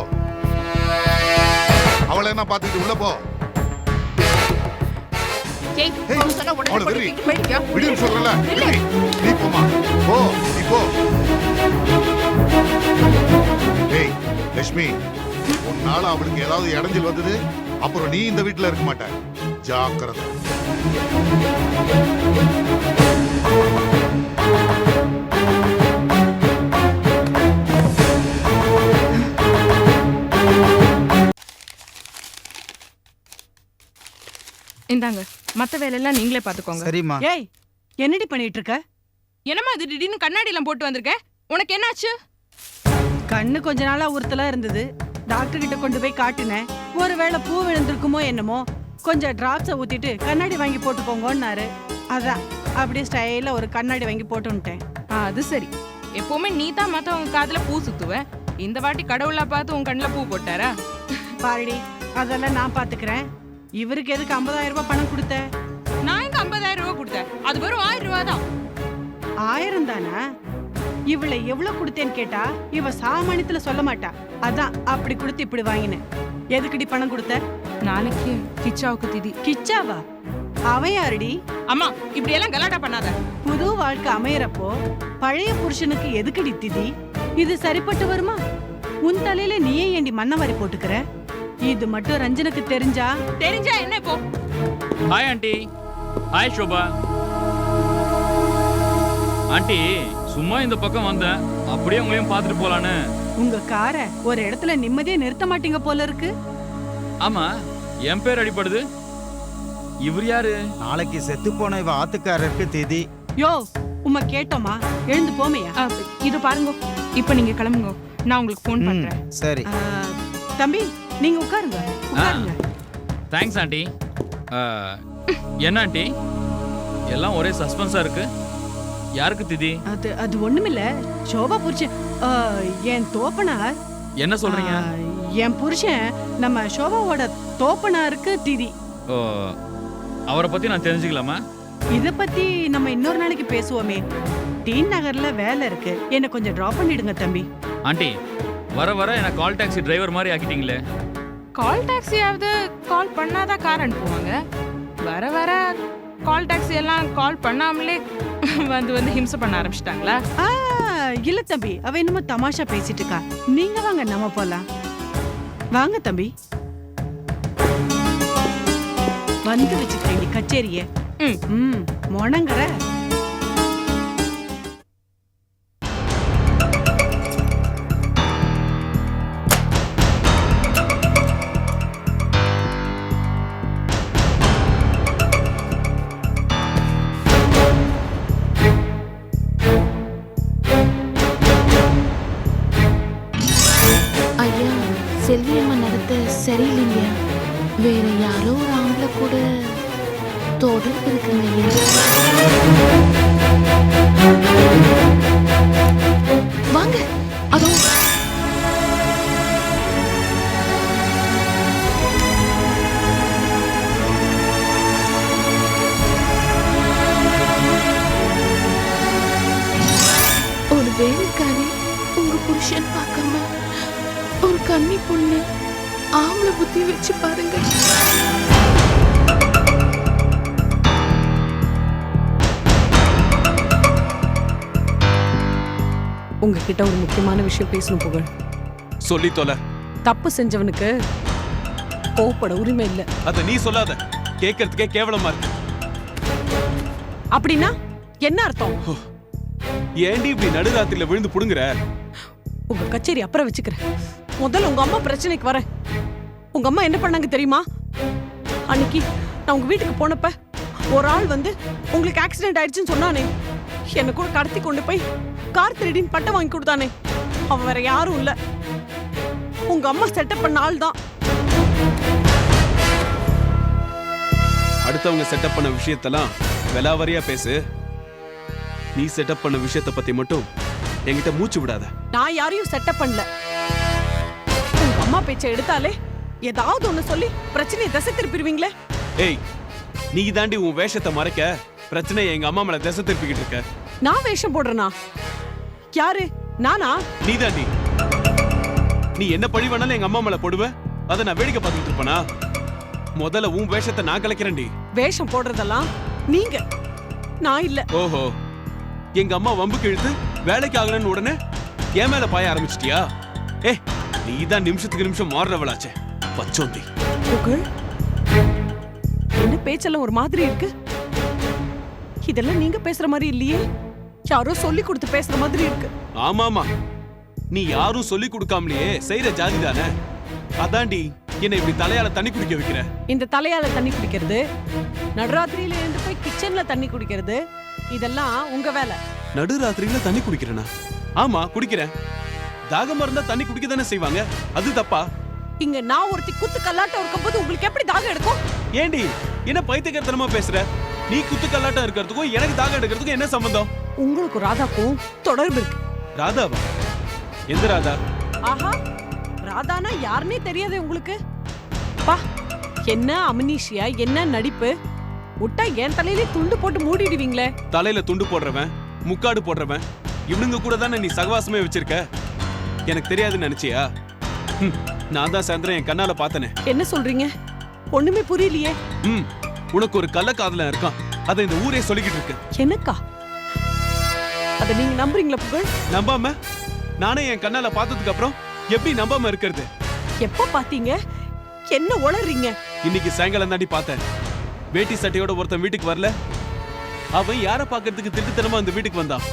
அவளை என்ன பாத்துக்கிட்டு உள்ள போ. ஏய், நான் சொன்ன உடனே அவளை போட்டு வெறி. தூக்கிட்டு போயிடுங்க. விடுன்னு சொல்றல. நீ போமா. போ, நீ போ. ஏய் லட்சுமி, உன்னால அவளுக்கு ஏதாவது இடைஞ்சல் வந்தது, அப்புறம் நீ இந்த வீட்டுல இருக்க மாட்ட. ஜாக்கிரதை. இந்தாங்க, மத்த வேலையெல்லாம் நீங்களே பாத்துக்கோங்க. சரிம்மா. ஏய், என்னடி பண்ணிட்டு இருக்க? என்னம்மா இது திடீர்னு கண்ணாடி எல்லாம் போட்டு வந்திருக்க? உனக்கு என்னாச்சு? கண்ணு கொஞ்ச நாளா உறுத்தலா இருந்தது. டாக்டர் கிட்ட கொண்டு போய் காட்டினேன். ஒருவேளை பூ விழுந்திருக்குமோ என்னமோ. கொஞ்சம் டிராப்ஸை ஊத்திட்டு கண்ணாடி வாங்கி போட்டுக்கோங்கன்னாரு. அதான் அப்படியே ஸ்டைல ஒரு கண்ணாடி வாங்கி போட்டுட்டேன். அது சரி. எப்பவுமே நீ தான் மத்தவங்க காதுல பூ சுத்துவ. இந்த வாட்டி கடவுளா பார்த்து உன் கண்ணுல பூ போட்டாரா? பாருடி, அதெல்லாம் நான் பாத்துக்கிறேன். இவருக்கு எதுக்கு 50,000 ரூபாய் பணம் கொடுத்த? நான் எங்க 50,000 ரூபாய் கொடுத்தேன்? அது வெறும் 1000 ரூபாய் தான். 1000 தானா? இவளை எவ்வளவு கொடுத்தேன்னு கேட்டா இவ சாமானியத்துல சொல்ல மாட்டா. அதான் அப்படி கொடுத்து இப்படி வாங்கினேன். எதுக்குடி பணம் கொடுத்த? நாளைக்கு கிச்சாவுக்கு திதி. கிச்சாவா? அவன் யாருடி? அம்மா, இப்படி எல்லாம் கலாட்டா பண்ணாத. புது வாழ்க்கை அமையறப்போ பழைய புருஷனுக்கு எதுக்குடி திதி? இது சரிப்பட்டு வருமா? உன் தலையில நீயே ஏண்டி மண்ணவாரி போட்டுக்கிற? இது மட்டும் ரஞ்சனுக்கு தெரிஞ்சா என்ன இப்போ? Hi aunty. Hi sofa. Aunty, சும்மா இந்த பக்கம் வந்தேன், அப்படியே உங்களையும் பார்த்துட்டு போலான்னு. உங்க காரை ஒரு இடத்துல நிம்மதியா நிறுத்த மாட்டீங்க போல இருக்கு. ஆமா, என் பேர் அடிப்படுது. இவர் யாரு? நாளைக்கு செத்து போன இவ ஆத்துக்காரருக்கு திதி. யோ, உம்மை கேட்டோமா? எழுந்து போமையா? இது பாருங்க, இப்ப நீங்க கிளம்புங்க, நான் உங்களுக்கு போன் பண்றேன். சரி. தம்பி, நீங்க உட்காருங்க. உட்காருங்க. Thanks aunty. என்ன ஆண்டி, எல்லாம் ஒரே சஸ்பென்ஸா இருக்கு. யாருக்கு திதி? அது ஒண்ணுமில்ல. சோபா புருஷன் என் தோப்பனார் என்ன சொல்றீங்க? என் புருஷன் நம்ம சோபாவோட தோப்பனாருக்கு திதி. ஓ, அவரை பத்தி நான் தெரிஞ்சுக்கலாமா? இத பத்தி நம்ம இன்னொரு நாளைக்கு பேசுவோமே. டீன் நகர்ல வேலை இருக்கு, என்ன கொஞ்சம் டிராப் பண்ணிடுங்க தம்பி. ஆண்டி, வர வர என்ன கால் டாக்ஸி டிரைவர் மாதிரி ஆக்கிட்டீங்களே. கால் டாக்ஸியாவது கால் பண்ணாதான் கார் அனுப்புவாங்க. வர வர கால் டாக்ஸி எல்லாம் கால் பண்ணாமலே வந்து ஹிம்சை பண்ண ஆரம்பிச்சிட்டாங்களா? இல்ல தம்பி, அவ என்னமோ தமாஷா பேசிட்டு இருக்கா. நீங்க வாங்க, நம்ம போலாம். வாங்க தம்பி, வந்து வச்சுக்கிட்டேன் கச்சேரிய. மொணங்கற ஐயா, செல்வியம்மா நடத்த சரியில்லைங்க. வேற யாரோ ஒரு ஆம்பளை கூட தொடர்பு இருக்குங்க ஐயா. வாங்க, அதோ ஒரு வேலைக்காரி உங்க புருஷன் பார்க்காம ஒரு கன்னி பொண்ணு ஆம்பளை புத்தி வச்சு பாருங்க. உங்ககிட்ட ஒரு முக்கியமான விஷயம் பேசணும் புகழ். சொல்லி தொலை. தப்பு செஞ்சவனுக்கு கோவப்பட உரிமை இல்ல. அத நீ சொல்லாத, கேட்கறதுக்கே கேவலமா இருக்கு. அப்படின்னா என்ன அர்த்தம்? ஏண்டி இப்படி நடுராத்திரில விழுந்து புடுங்குற? உங்க கச்சேரி அப்புறம் வச்சுக்கிறேன். முதல்ல உங்க அம்மா பிரச்சனைக்கு வரேன். உங்க அம்மா என்ன பண்ணாங்க தெரியுமா? அன்னைக்கு நான் உங்க வீட்டுக்கு போனப்ப ஒரு ஆள் வந்து உங்களுக்கு ஆக்சிடென்ட் ஆயிடுச்சுன்னு சொன்னானே, என்ன கூட கடத்தி கொண்டு போய் கார் திருடின்னு பட்டம் வாங்கி கொடுத்தானே, அவன் வேற யாரும் இல்ல, உங்க அம்மா செட்டப் பண்ண ஆள் தான். அடுத்தவங்க செட்டப் பண்ண விஷயத்தெல்லாம் விலாவரியா பேசு. நீ செட்டப் பண்ண விஷயத்தை பத்தி மட்டும் என்கிட்ட மூச்சு விடாத. நான் யாரையும் செட்டப் பண்ணல. உங்க அம்மா பேச்சை எடுத்தாலே ஏதாவது ஒண்ணு சொல்லி பிரச்சனையை திசை திருப்பிடுவீங்களே. ஏய், நீ தாண்டி உன் வேஷத்தை மறைக்க பிரச்சனையை எங்க அம்மா மேல திசை திருப்பிக்கிட்டு இருக்க. நான் வேஷம் போடுறேனா? யாரு? நானா? நீ தாண்டி. நீ என்ன பழி வேணாலும் எங்க அம்மா மேல போடுவ, அதை நான் வேடிக்கை பார்த்துட்டு இருப்பேனா? முதல்ல உன் வேஷத்தை நான் கலைக்கிறேன்டி. வேஷம் போடுறதெல்லாம் நீங்க, நான் இல்ல. ஓஹோ, எங்க அம்மா வம்புக்கு இழுத்து வேலைக்கு ஆகலன்னு உடனே என் மேல பாய ஆரம்பிச்சிட்டியா? ஏ, நீ தான் நிமிஷத்துக்கு நிமிஷம் மாறுறவளாச்சே பச்சோந்தி. புகழ், என்ன பேச்செல்லாம் ஒரு மாதிரி இருக்கு. இதெல்லாம் நீங்க பேசுற மாதிரி இல்லையே, யாரோ சொல்லி கொடுத்து பேசுற மாதிரி இருக்கு. ஆமாமா, நீ யாரும் சொல்லி கொடுக்காமலேயே செய்யற ஜாதி தானே. அதாண்டி என்ன இப்படி தலையால தண்ணி குடிக்க வைக்கிற. இந்த தலையால தண்ணி குடிக்கிறது, நடுராத்திரியில இருந்து போய் கிச்சன்ல தண்ணி குடிக்கிறது, இதெல்லாம் உங்க வேலை. நடுராத்திரியில தண்ணி குடிக்கிறேனா? ஆமா, குடிக்கிறேன். தாகமா இருந்தா தண்ணி குடிக்க தானே செய்வாங்க, அது தப்பா? இங்க நான் ஒருத்தி குத்து கல்லாட்டம் இருக்கும்போது உங்களுக்கு எப்படி தாகம் எடுக்கும்? ஏண்டி என்ன பைத்தியக்காரத்தனமா பேசுற? நீ குத்து கல்லாட்டம் இருக்கிறதுக்கும் எனக்கு தாகம் எடுக்கிறதுக்கும் என்ன சம்பந்தம்? உங்களுக்கு ராதாக்கும் தொடர்பு இருக்கு. ராதாவா? எந்த ராதா? ஆஹா, ராதானா யாருன்னே தெரியாதே உங்களுக்கு. பா, என்ன அம்னீஷியா, என்ன நடிப்பு. முட்டா என் தலையிலே துண்டு போட்டு மூடிடுவீங்களே. தலையில துண்டு போடுறவன், முக்காடு போடுறவன், இவனுங்க கூட தானே நீ சகவாசமே வச்சிருக்க. எனக்கு தெரியாதுன்னு நினைச்சியா? நான் தான் சாயந்தரம் என் கண்ணால பார்த்தனே. என்ன சொல்றீங்க? ஒண்ணுமே புரியலையே. உனக்கு ஒரு கள்ளக்காதலன் இருக்கான், அதை இந்த ஊரே சொல்லிக்கிட்டு இருக்கு. எனக்கா? அத நீங்க நம்புறீங்களா புகழ்? நம்பாம நானே என் கண்ணால பார்த்ததுக்கு அப்புறம் எப்படி நம்பாம இருக்கிறது? எப்ப பாத்தீங்க? என்ன உளறீங்க? இன்னைக்கு சாயங்காலம் தாண்டி பார்த்தேன். வேட்டி சட்டையோட ஒருத்தன் வீட்டுக்கு வரல. அவன் யார பாக்கிறதுக்கு திட்டுத்தனமா அந்த வீட்டுக்கு வந்தான்.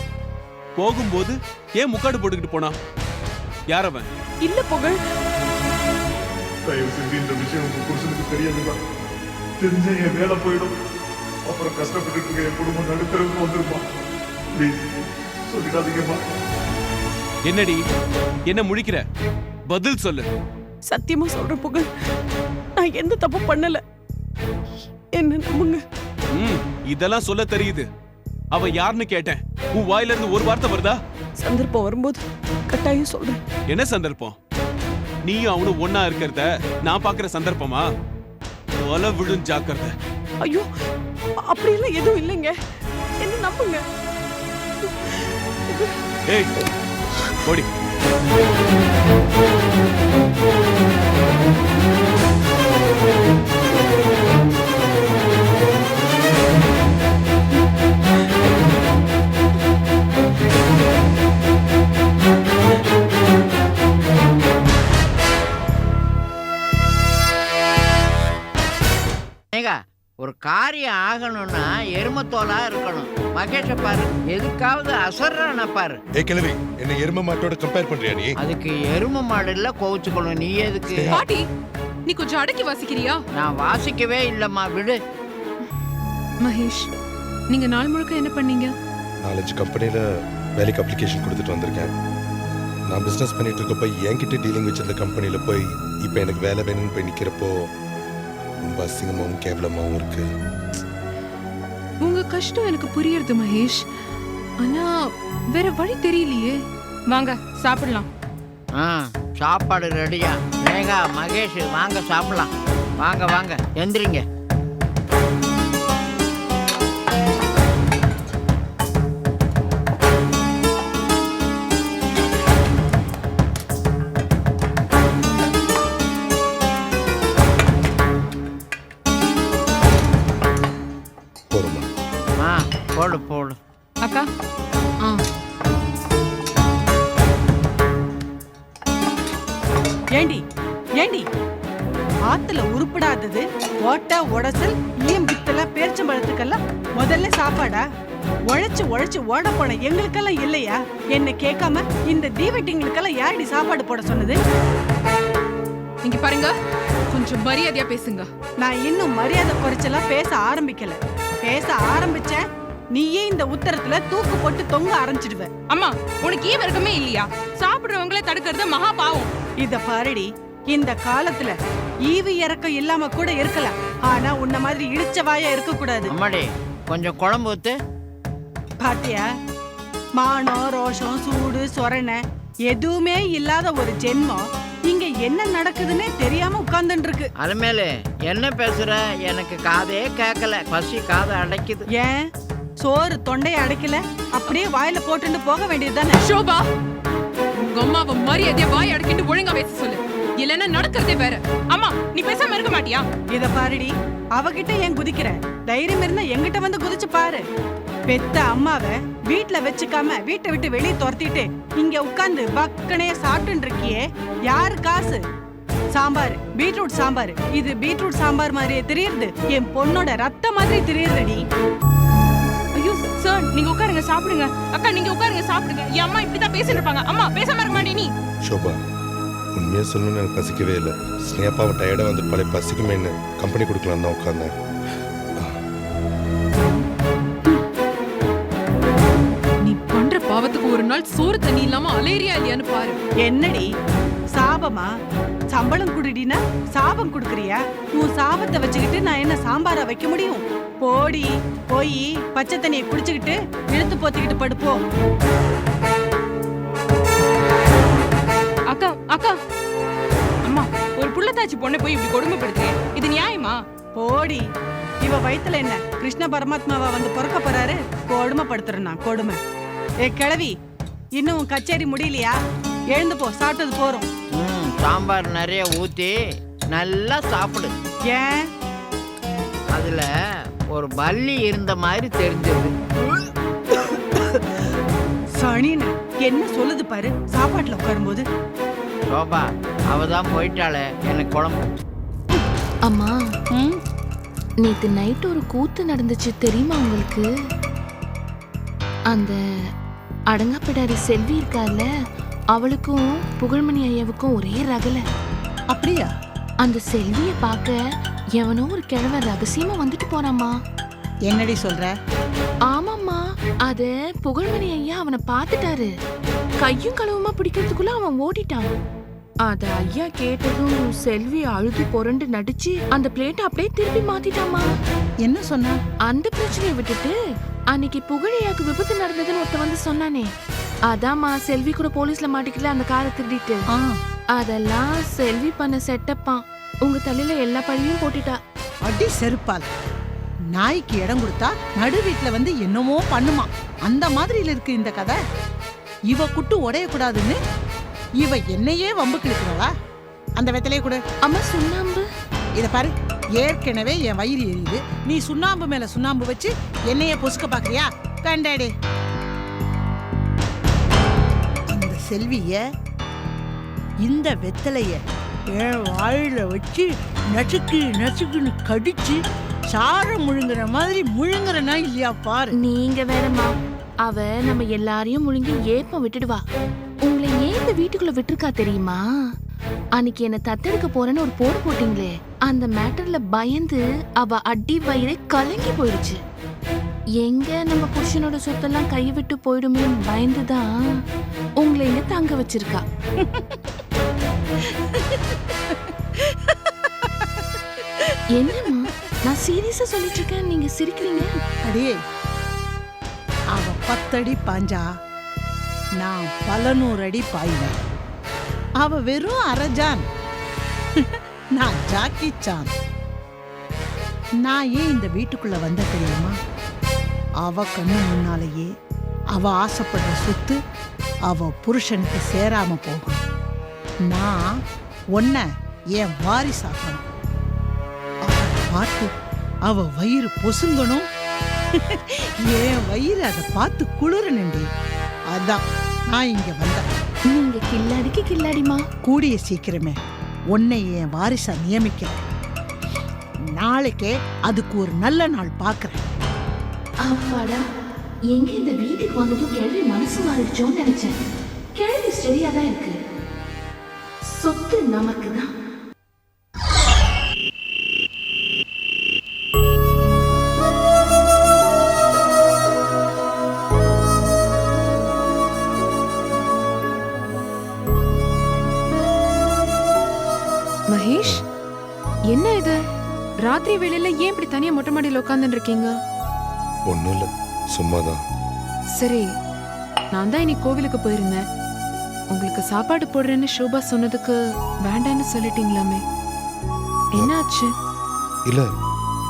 போகும்போது ஏன் முக்காடு போட்டுக்கிட்டு போனான்? யார் அவன்? இல்ல புகழ், தயவு செஞ்சு இந்த விஷயம் உங்க புருஷனுக்கு தெரியாதுமா. தெரிஞ்ச என் வேலை போயிடும். அப்புறம் கஷ்டப்பட்டு இருக்க என் குடும்பம் நடுத்தரவுக்கு வந்துருமா. ப்ளீஸ் சொல்லிடாதீங்கம்மா. என்னடி என்ன முழிக்கிற? பதில் சொல்லு. சத்தியமா சொல்றேன் புகழ், நான் எந்த தப்பு பண்ணல. என்ன நம்புங்க. இதெல்லாம் சொல்ல தெரியுது. அவ யாருன்னு கேட்டேன். உன் வாயில இருந்து ஒரு வார்த்தை வருதா? சந்தர்ப்பம் வரும்போது கட்டாயம் சொல்றேன். என்ன சந்தர்ப்பம்? நீயும் அவனும் ஒன்னா இருக்கிறத நான் பாக்குற சந்தர்ப்பமா ஒல விடும் ஜாக்கிரதை. ஐயோ அப்படி எல்லாம் எதுவும் இல்லைங்க, என்ன நம்புங்க. ஏய் ஓடி. ஒரு காரியம் ஆகணும்னா எருமத்தோலா இருக்கணும். மகேஷ பாரு, எதுக்காவது அசர்றான பாரு. கிழவி என்ன எரும மாட்டோட கம்பேர் பண்றியா நீ? அதுக்கு எரும மாடு இல்ல கோவிச்சுக்கணும். நீ எதுக்கு? பாட்டி நீ கொஞ்சம் அடக்கி வாசிக்கிறியா? நான் வாசிக்கவே இல்லம்மா, விடு. மகேஷ், நீங்க நாள் முழுக்க என்ன பண்ணீங்க? 4 கம்பெனில வேலைக்கு அப்ளிகேஷன் கொடுத்துட்டு வந்திருக்கேன். நான் பிசினஸ் பண்ணிட்டு இருக்கப்ப என்கிட்ட டீலிங் வச்சிருந்த கம்பெனில போய் இப்ப எனக்கு வேலை வேணும்னு போய் நிக்கிறப்போ ரொம்ப அசிங்கமாவும் கேவலமாவும் இருக்கு. உங்க கஷ்டம் எனக்கு புரியுது மகேஷ், ஆனா வேற வழி தெரியலையே. வாங்க சாப்பிடலாம். சாப்பாடு ரெடியா? மேகா, மகேஷ் வாங்க சாப்பிடலாம். வாங்க வாங்க எந்திரிங்க. போடு போடு. அக்கா ஏண்டி ஏண்டி ஆத்துல உருப்படாதது ஓட்ட உடசல் ஈயம் பித்தல பேரிச்சம்பழத்துக்கெல்லாம் முதல்ல சாப்பாடா? உழைச்சு உழைச்சு ஓட போன எங்களுக்கெல்லாம் இல்லையா? என்ன கேட்காம இந்த தீவெட்டிங்களுக்கெல்லாம் யாரடி சாப்பாடு போட சொன்னது? இங்க பாருங்க, கொஞ்சம் மரியாதையா பேசுங்க. நான் இன்னும் மரியாதை குறைச்செல்லாம் பேச ஆரம்பிக்கல. பேச ஆரம்பிச்சேன் நீயே இந்த உத்தரத்துல தூக்கு போட்டு தொங்க ஆரம்பிச்சிடுவ. அம்மா, உனக்கு ஏன் வர்க்கமே இல்லையா? சாப்பிடுறவங்களே தடுக்கிறது மகா பாவம். இத பாருடி, இந்த காலத்துல ஈவு இறக்கம் இல்லாம கூட இருக்கலாம், ஆனா உன்ன மாதிரி இடிச்ச வாயா இருக்க கூடாது. அம்மாடி, கொஞ்சம் குழம்பு ஊத்து. பாத்தியா, மானம் ரோஷம் சூடு சொரணை எதுவுமே இல்லாத ஒரு ஜென்மம் இங்க என்ன நடக்குதுன்னே தெரியாம உட்கார்ந்துட்டு இருக்கு. அலமேலு, என்ன பேசுற? எனக்கு காதே கேட்கல, பசி காதை அடைக்குது. ஏன் சோறு தொண்டையை அடைக்கல? அப்படியே வாயில போட்டுட்டு போக வேண்டியதுதானே? ஷோபா, உங்க அம்மாவை மரியாதையா வாய் அடக்கிட்டு ஒழுங்கா பேச சொல்லு, இல்லன்னா நடக்கிறதே வேற. அம்மா, நீ பேசாம இருக்க மாட்டியா? இத பாருடி, அவகிட்ட ஏன் குதிக்கிற? தைரியம் இருந்தா எங்கிட்ட வந்து குதிச்சு பாரு. பெத்த அம்மாவை வீட்டுல வச்சுக்காம வீட்டை விட்டு வெளியே துரத்திட்டு இங்க உட்கார்ந்து பக்கனைய சாப்பிட்டு இருக்கியே, யாரு காசு? சாம்பார், பீட்ரூட் சாம்பார். இது பீட்ரூட் சாம்பார் மாதிரியே தெரியுது, என் பொண்ணோட ரத்த மாதிரி தெரியுதுடி. ஐயோ சார், நீங்க உட்காருங்க சாப்பிடுங்க. அக்கா நீங்க உட்காருங்க சாப்பிடுங்க. என் அம்மா இப்படிதான் பேசிட்டு இருப்பாங்க. அம்மா பேசாம இருக்க மாட்டே நீ? ஷோபா, உண்மையா சொல்லணும்னு எனக்கு பசிக்கவே இல்லை. ஸ்னேப்பாவை டயர்டா வந்து பழைய பசிக்குமேன்னு கம்பெனி கொடுக்கலாம் தான் உட்கார்ந்தேன். நீ பண்ற பாவத்துக்கு ஒரு நாள் சோறு தண்ணி இல்லாம அலேரியா இல்லையான்னு பாரு. என்னடி சாபமா? சம்பளம் குடுடினா சாபம் குடுக்கறியா? உன் சாபத்தை வச்சுக்கிட்டு நான் என்ன சாம்பாரா வைக்க முடியும்? போடி, போய் பச்சை தண்ணியை குடிச்சுக்கிட்டு இழுத்து போத்திக்கிட்டு படுப்போ. அக்கா அக்கா, அம்மா, ஒரு புள்ளத்தாச்சி பொண்ணை போய் இப்படி கொடுமைப்படுத்துறேன், இது நியாயமா? போடி, இவ வயித்துல என்ன கிருஷ்ண பரமாத்மாவா வந்து பிறக்க போறாரு? கொடுமைப்படுத்துறா கொடுமை. ஏ கிழவி, இன்னும் கச்சேரி முடியலையா? எழுந்து போ, சாப்பிட்டது போறோம். சாம்பார் நிறைய ஊத்தி நல்லா சாப்பிடு. ஏன்? அதுல ஒரு பல்லி இருந்த மாதிரி தெரிஞ்சது. சனின்னு என்ன சொல்லுது பாரு சாப்பாட்டுல உட்காரும்போது. சோபா, அவதான் போயிட்டாளே, எனக்கு குழம்பு. அம்மா, நேத்து நைட் ஒரு கூத்து நடந்துச்சு தெரியுமா உங்களுக்கு? அந்த அடங்கப்பிடாரி செல்வி இருக்கார்ல, அவளுக்கும் புகழ்மணி ஐயாவுக்கும் ஒரே ரகல. அப்படியா? அந்த செல்விய பார்க்க எவனோ ஒரு கிழவன் ரகசியமா வந்துட்டு போறாமா. என்னடி சொல்ற? ஆமாம்மா, அத புகழ்மணி ஐயா அவனை பார்த்துட்டாரு. கையும் களவுமா பிடிக்கிறதுக்குள்ள அவன் ஓடிட்டான். அத ஐயா கேட்டதும் செல்வி அழுது புரண்டு நடிச்சு அந்த பிளேட்டை அப்படியே திருப்பி மாத்திட்டாமா. என்ன சொன்னா? அந்த பிரச்சனையை விட்டுட்டு அன்னைக்கு புகழையாக்கு விபத்து நடந்ததுன்னு ஒருத்த வந்து சொன்னானே, அதாம்மா செல்வி கூட போலீஸ்ல மாட்டிக்கல அந்த காரை திருடிட்டு. அதெல்லாம் செல்வி பண்ண செட்டப்பா. உங்க தலையில எல்லா பழியும் போட்டுட்டா. அடி செருப்பால். நாய்க்கு இடம் கொடுத்தா நடு வீட்டுல வந்து என்னமோ பண்ணுமா. அந்த மாதிரில இருக்கு இந்த கதை. இவ குட்டு உடையக்கூடாதுன்னு இவ என்னையே வம்பு கிழக்குறாளா? அந்த வெத்தலையே கொடு. அம்மா சுண்ணாம்பு. இத பாரு, ஏற்கனவே என் வயிறு எரியுது. நீ சுண்ணாம்பு மேல சுண்ணாம்பு வச்சு என்னைய பொசுக்க பாக்குறியா? கண்டாடி. அந்த செல்விய இந்த வெத்தலைய என் வாயில வச்சு நசுக்கு நசுக்குன்னு கடிச்சு சாரம் முழுங்குற மாதிரி முழுங்குறனா இல்லையா பாரு. நீங்க வேறம்மா, அவ நம்ம எல்லாரையும் முழுங்கி ஏப்பம் விட்டுடுவா. உங்களை ஏன் இந்த வீட்டுக்குள்ள விட்டுருக்கா தெரியுமா? அன்னைக்கு என்ன தத்தெடுக்க போறேன்னு ஒரு போடு போட்டீங்களே, அந்த மேட்டர்ல பயந்து அவ அடி வயிறே கலங்கி போயிடுச்சு. எங்க நம்ம புருஷனோட சொத்தெல்லாம் கையை விட்டு போயிடுமே பயந்துதான் உங்களை இங்க தங்க வச்சிருக்கா. என்னம்மா, நான் சீரியஸா சொல்லிட்டு இருக்கேன், நீங்க சிரிக்கிறீங்க. அடே, அவ 10 அடி பாஞ்சா நான் 100 அடி பாய்வேன். அவ வெறும் அரஜான், நான் ஜாக்கி சான். நான் ஏன் இந்த வீட்டுக்குள்ள வந்த தெரியுமா? அவ கண்ணு முன்னாலேயே அவ ஆசைப்படுற சொத்து அவ புருஷனுக்கு சேராம போகும். நான் உன்னை என் வாரிசாக்கணும். பார்த்து அவ வயிறு பொசுங்கணும், என் வயிறு அதை பார்த்து குளிரணுண்டி. அதான் நான் இங்க வந்தேன். நீங்க கில்லாடிக்கு கில்லாடிமா. கூடிய சீக்கிரமே உன்னை என் வாரிசா நியமிக்கிறேன். நாளைக்கே அதுக்கு ஒரு நல்ல நாள் பாக்குறேன். அப்பாடா, எங்க இந்த வீட்டுக்கு வந்ததும் கேள்வி மனசு மாறிடுச்சோன்னு நினைச்சேன். கேள்வி சரியா தான் இருக்கு. சொத்து நமக்கு தான். மகேஷ், என்ன இது ராத்திரி வேளையில ஏன் இப்படி தனியா மொட்டை மாடியில் உட்கார்ந்துட்டு இருக்கீங்க? ஒன்றும் இல்லை, சும்மாதான். சரி, நான் தான் இன்னைக்கு கோவிலுக்கு போயிருந்தேன். உங்களுக்கு சாப்பாடு போடுறேன்னு ஷோபா சொன்னதுக்கு வேண்டான்னு சொல்லிட்டீங்களாமே, என்ன ஆச்சு? இல்லை,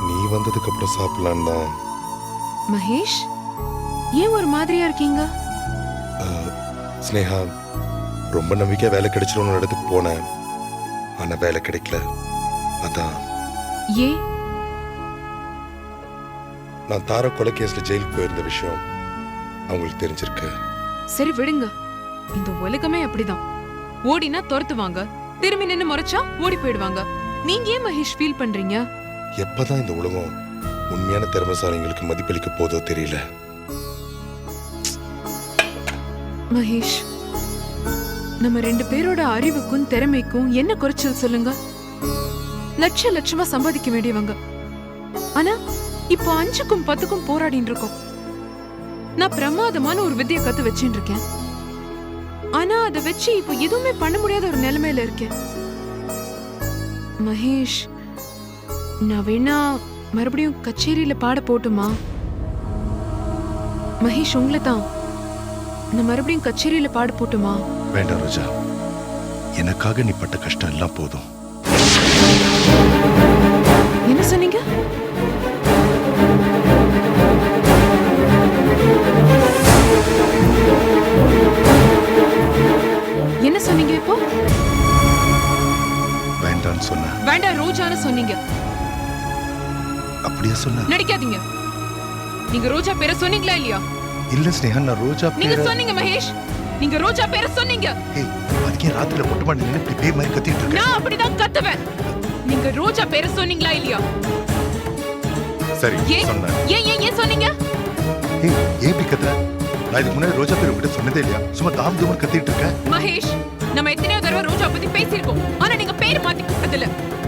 நீ வந்ததுக்கு அப்புறம் சாப்பிடலான்னு தான். மகேஷ், ஏன் ஒரு மாதிரியா இருக்கீங்க? ஸ்னேகா, ரொம்ப நம்பிக்கையா வேலை கிடைச்சிரும்னு இடத்துக்கு போனேன். ஆனா வேலை கிடைக்கல. அதான். ஏன்? நான் தார கொலை கேஸ்ல ஜெயிலுக்கு போயிருந்த விஷயம் அவங்களுக்கு தெரிஞ்சிருக்கு. சரி விடுங்க, இந்த உலகமே அப்படிதான். ஓடினா துரத்துவாங்க, திரும்பி நின்னு முறைச்சா ஓடி போயிடுவாங்க. நீங்க ஏன் மகேஷ் ஃபீல் பண்றீங்க? எப்பதான் இந்த உலகம் உண்மையான திறமைசாலிங்களுக்கு மதிப்பளிக்க போதோ தெரியல. மகேஷ், நம்ம 2 பேரோட அறிவுக்கும் திறமைக்கும் என்ன குறைச்சல் சொல்லுங்க? லட்சமா சம்பாதிக்க வேண்டியவங்க. ஆனா இப்போ 5க்கும் 10க்கும் போராடிட்டு இருக்கோம். நான் பிரமாதமான ஒரு வித்தையை கத்து வச்சுட்டு இருக்கேன். ஆனா அதை வச்சு இப்போ எதுவுமே பண்ண முடியாத ஒரு நிலைமையில இருக்கேன். மகேஷ், நான் வேணா மறுபடியும் கச்சேரியில பாட போட்டுமா? மகேஷ், உங்களை தான். நான் மறுபடியும் கச்சேரியில பாட போட்டுமா? வேண்டாம் ரோஜா, எனக்காக நீ பட்ட கஷ்டம் எல்லாம் போதும். என்ன சொன்னீங்க? என்ன சொன்னீங்க இப்போ? வேண்டான்னு சொன்ன. வேண்டாம் ரோஜான்னு சொன்னீங்க. அப்படியே சொன்ன. நடிக்காதீங்க. நீங்க ரோஜா பேரை சொன்னீங்களா இல்லையா? இல்ல ஸ்னேகா, நான் ரோஜா நீங்க பேரை சொன்னீங்க மகேஷ். நீங்க ரோஜா பேரை சொன்னீங்க. ஏய், அதுக்கே ராத்திரில மொட்டை மாடி நின்னு இப்படி பேய் மாதிரி கத்திட்டு இருக்க. நான் அப்படிதான் கத்துவேன். நீங்க ரோஜா பேரை சொன்னீங்களா இல்லையா? சரி, ஏன் சொன்னேன். ஏன் சொன்னீங்க? ஏய், ஏன் இப்படி கத்துற? நான் இதுக்கு முன்னாடி ரோஜா பேர் உங்ககிட்ட சொன்னதே இல்லையா? சும்மா தாம் தூரம் கத்திட்டு இருக்க. மகேஷ், நம்ம எத்தனையோ தடவை ரோஜா பத்தி பேசியிருக்கோம். ஆனா நீங்க பேர் மாத்தி கூப்பிட்டதில்ல.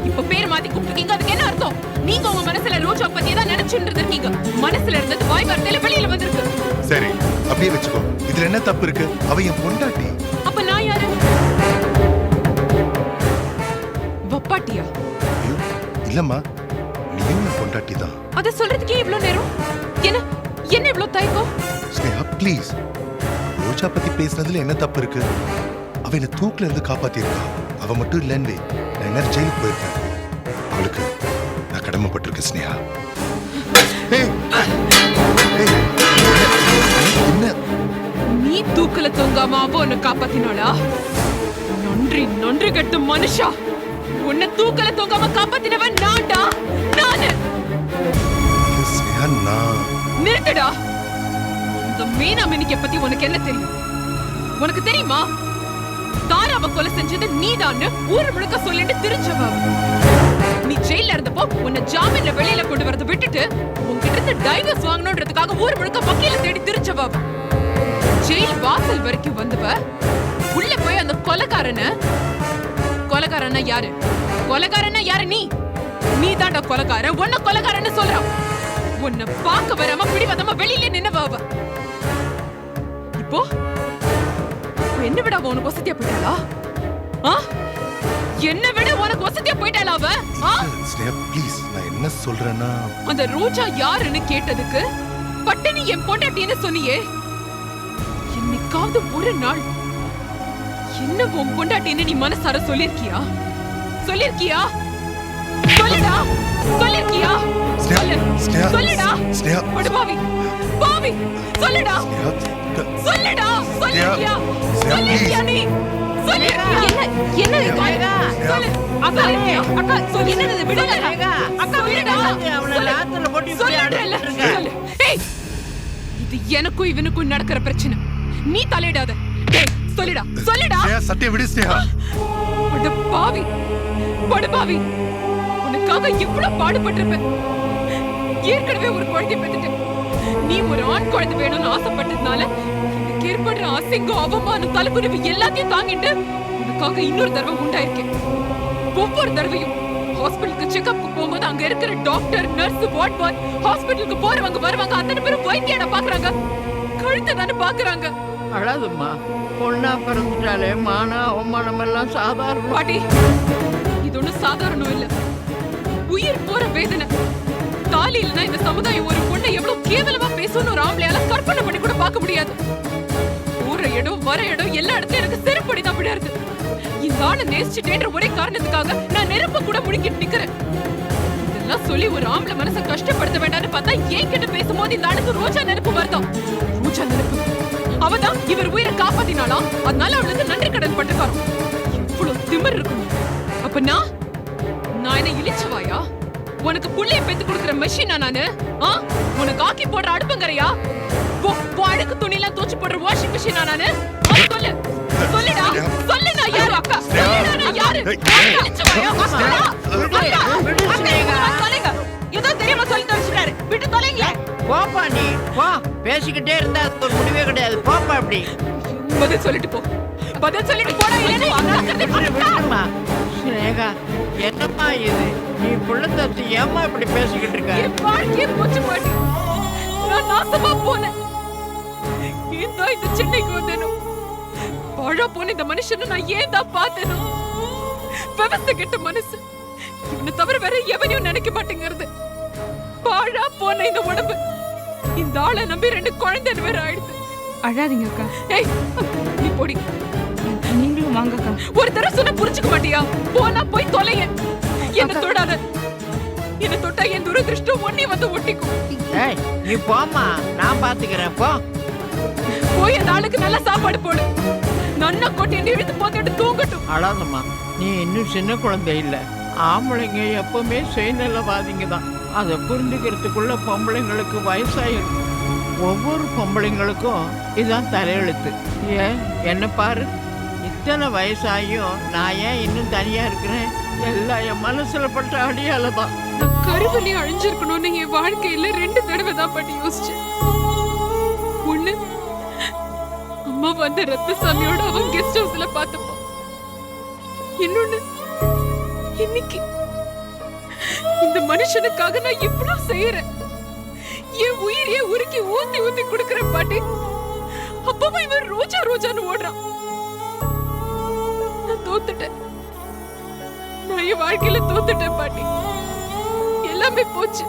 இப்ப பேர் மாத்தி கூப்பிட்டுருக்கீங்க, அதுக்கு என்ன அர்த்தம்? நீங்க உங்க மனசுல ரோஜா பத்தி தான் நினைச்சுட்டு இருக்கீங்க. மனசுல இருந்தது வாய் வார்த்தையில வெளியில வந்திருக்கு. சரி, அப்படியே வச்சுக்கோ. இதுல என்ன தப்பு இருக்கு? அவ என் பொண்டாட்டி. அப்ப நான் யாரு? வப்பாட்டியா? ஐயோ, இல்லம்மா, நீயும் என் பொண்டாட்டி தான். அத சொல்றதுக்கே இவ்ளோ நேரம்? என்ன இவ்ளோ தயக்கம்? ஸ்னேகா, ப்ளீஸ். ரோஜா பத்தி பேசுனதுல என்ன தப்பு இருக்கு? அவ என்ன தூக்குல இருந்து காப்பாத்திருக்கா. அவ மட்டும் இல்லன்னு நான் என்ன ஜெயிலுக்கு போயிருப்பேன். அவளுக்கு நான் கடமைப்பட்டிருக்கேன் ஸ்னேகா. என்ன நீ தூக்கல தொங்காம அவ உன்னை காப்பாத்தினாளா? நன்றி நன்றி கெட்ட மனுஷா. உன்னை தூக்கல தொங்காம காப்பாத்தினவன் நான்டா, நானு. ஸ்னேகா நான் நிறுத்துடா. இந்த மீனா மினிக்க பத்தி உனக்கு என்ன தெரியும்? உனக்கு தெரியுமா தாராவை கொலை செஞ்சது நீதான்னு ஊர் முழுக்க சொல்லிட்டு திரிஞ்சவ. நீ ஜெயில இருந்தப்போ உன்னை ஜாமீன்ல வெளியில கொண்டு வரத விட்டுட்டு உன்கிட்ட இருந்து டைவர்ஸ் வாங்கணும்ன்றதுக்காக ஊர் முழுக்க வக்கீல தேடி திரிஞ்சவ. ஜெயில் வாசல் வரைக்கும் வந்தவ உள்ள போய் அந்த கொலைகாரன யாரு? கொலைகாரனா யாரு? நீ தாண்டா கொலைகார. உன்னை கொலைகாரன்னு சொல்றான். உன்னை பார்க்க வராம பிடிவாதமா வெளியில நின்னவ. இப்போ என்ன விட உனக்கு வசதியா போயிட்டாளா? என்ன விட உனக்கு வசதியா போயிட்டாளா அவ? ஸ்னேகா ப்ளீஸ், நான் என்ன சொல்றேன்னா அந்த ரோஜா யாருன்னு கேட்டதுக்கு பட்டினி என் பொண்டாட்டின்னு சொன்னியே. என்னைக்காவது ஒரு நாள் என்ன உன் பொண்டாட்டின்னு நீ மனசார சொல்லிருக்கியா? சொல்லிருக்கியா? சொல்லுடா, சொல்லிருக்கியா? சொல்லுடா. பாவி பாவி, சொல்லுடா, சொல்லுடா, சொல்லிருக்கியா? சொல்லிருக்கியா நீ? சொல்லிருக்கியா? என்ன சொல்லு. அக்கா அக்கா சொல்லு. என்னது? விடுங்க அக்கா, விடுடா. சொல்லு. ஏய், இது எனக்கும் இவனுக்கும் நடக்கிற பிரச்சனை. நீ தலையிடாத. டேய் சொல்லுடா, சொல்லுடா. சத்தியம் விடு ஸ்னேகா. பாவி பாவி, உனக்காக எவ்வளவு பாடுபட்டிருப்பேன். ஏற்கனவே ஒரு குழந்தை பெற்றுட்டேன். நீ ஒரு ஆண் குழந்தை வேணும்னு ஆசைப்பட்டதுனால எனக்கு ஏற்படுற அசிங்கம், அவமானம், தலைக்குறிவு எல்லாத்தையும் தாங்கிட்டு உனக்காக இன்னொரு தடவை உண்டாயிருக்கேன். ஒவ்வொரு தடவையும் ஹாஸ்பிட்டலுக்கு செக்அப்க்கு போகும்போது அங்க இருக்கிற டாக்டர், நர்ஸ், வார்ட் பாய், ஹாஸ்பிட்டலுக்கு போறவங்க வருவாங்க, அத்தனை பேரும் வைத்தியட பாக்குறாங்க, கழுத்தை தானே பாக்குறாங்க. அழாதும்மா, பொண்ணா பிறந்துட்டாலே மான அவமானம் எல்லாம் சாதாரண. பாட்டி, இது ஒண்ணும் சாதாரணம் இல்ல. உயிர் போற வேதனை. தாலி இல்லைன்னா இந்த சமுதாயம் ஒரு பொண்ணை எவ்வளவு கேவலமா பேசணும்னு ஒரு ஆம்பளையால கற்பனை பண்ணி கூட பார்க்க முடியாது. ஊற இடம் வர இடம் எல்லா இடத்துலயும் எனக்கு செருப்படி தான் விடாது. இந்த ஆளை நேசிச்சுட்டேன்ற ஒரே காரணத்துக்காக நான் நெருப்ப கூட முழுங்கிட்டு நிக்கிறேன். இதெல்லாம் சொல்லி ஒரு ஆம்பளை மனசை கஷ்டப்படுத்த வேண்டாம்னு பார்த்தா ஏன் கிட்ட பேசும்போது இந்த ஆளுக்கு ரோஜா நெருப்பு வருதா? ரோஜா நெருப்பு. அவதான் இவர் உயிரை காப்பாத்தினாலாம், அதனால அவளுக்கு நன்றி கடன் பட்டிருக்காரு. இவ்வளவு திமிர் இருக்கும். அப்ப நான் என்ன இழிச்சவாயா? உனக்கு புள்ளைய பெத்து கொடுக்கிற மெஷினா நானு? உனக்கு ஆக்கி போடுற அடுப்பங்கரையா? அழுக்கு துணியெல்லாம் தோச்சு போடுற வாஷிங் மெஷினா நானு? சொல்லு, சொல்லுடா, சொல்லு. நான் யாரு? அக்கா, சொல்லுடா, நான் யாரு? இழிச்சவாயா? ஏதோ தெரியாம சொல்லி தொலைச்சிட்டாரு, விட்டு தொலைங்க. போப்பா, நீ போ. பேசிக்கிட்டே இருந்தா ஒரு முடிவே கிடையாது. போப்பா. அப்படி பதில் சொல்லிட்டு போ. பதில் சொல்லிட்டு போடா. விடுமா ஸ்னேகா, என்னம்மா இது? நீ புள்ள தத்து ஏம்மா இப்படி பேசிக்கிட்டு இருக்க? வாழ்க்கையே போச்சு பாட்டி. நான் நாசமா போனேன். இந்த சென்னைக்கு வந்தேனும் பழ போன இந்த மனுஷனை நான் ஏன் தான் பார்த்தேனோ? விவசாய கெட்ட மனசு. இவனை தவிர வேற எவனையும் நினைக்க மாட்டேங்கிறது. பாழா போன இந்த உடம்பு இந்த ஆளை நம்பி 2 குழந்தைன்னு வேற ஆயிடுது. அழாதீங்க அக்கா. ஏய், நீ போடி. நீங்களும் வாங்க அக்கா. ஒரு தடவை சொன்னா புரிஞ்சுக்க மாட்டியா? போனா போய் தொலைய. என்ன தொடாத. என்ன தொட்டா என் துரதிருஷ்டம் ஒன்னே வந்து ஒட்டிக்கும். ஏய், நீ போம்மா, நான் பாத்துக்கிறேன். போ. போய் அந்த ஆளுக்கு நல்ல சாப்பாடு போடு. நன்னா கொட்டி இழுத்து போட்டுட்டு தூங்கட்டும். அழாதம்மா, நீ இன்னும் சின்ன குழந்தை இல்ல. ஆம்பளைங்க எப்பவுமே சுயநலவாதிங்க தான். அதை புரிஞ்சுக்கிறதுக்குள்ள பொம்பளைங்களுக்கு வயசாயிரும். ஒவ்வொரு பொம்பளைங்களுக்கும் இதான் தலையெழுத்து. ஏன் என்ன பாரு, இத்தனை வயசாயும் நான் ஏன் இன்னும் தனியா இருக்கிறேன்? எல்லாம் என் மனசுல பட்ட அடியால தான். நான் கருவிலே அழிஞ்சிருக்கணும்னு என் வாழ்க்கையில 2 தடவை தான் பண்ணி யோசிச்சேன். ஒண்ணு, அம்மா வந்த ரத்னசாமியோட அவன் கெஸ்ட் ஹவுஸ்ல பார்த்தப்போ. இன்னொன்னு, இன்னைக்கு இந்த மனுஷனுக்காக நான் இவ்வளவு செய்யறேன். என் உயிரையே உருக்கி ஊத்தி ஊத்தி கொடுக்கறேன் பாட்டி. அப்பவும் இவன் ரோஜா ரோஜான்னு ஓடுறான். நான் தோத்துட்டேன். நான் என் வாழ்க்கையில தோத்துட்டேன் பாட்டி. எல்லாமே போச்சு.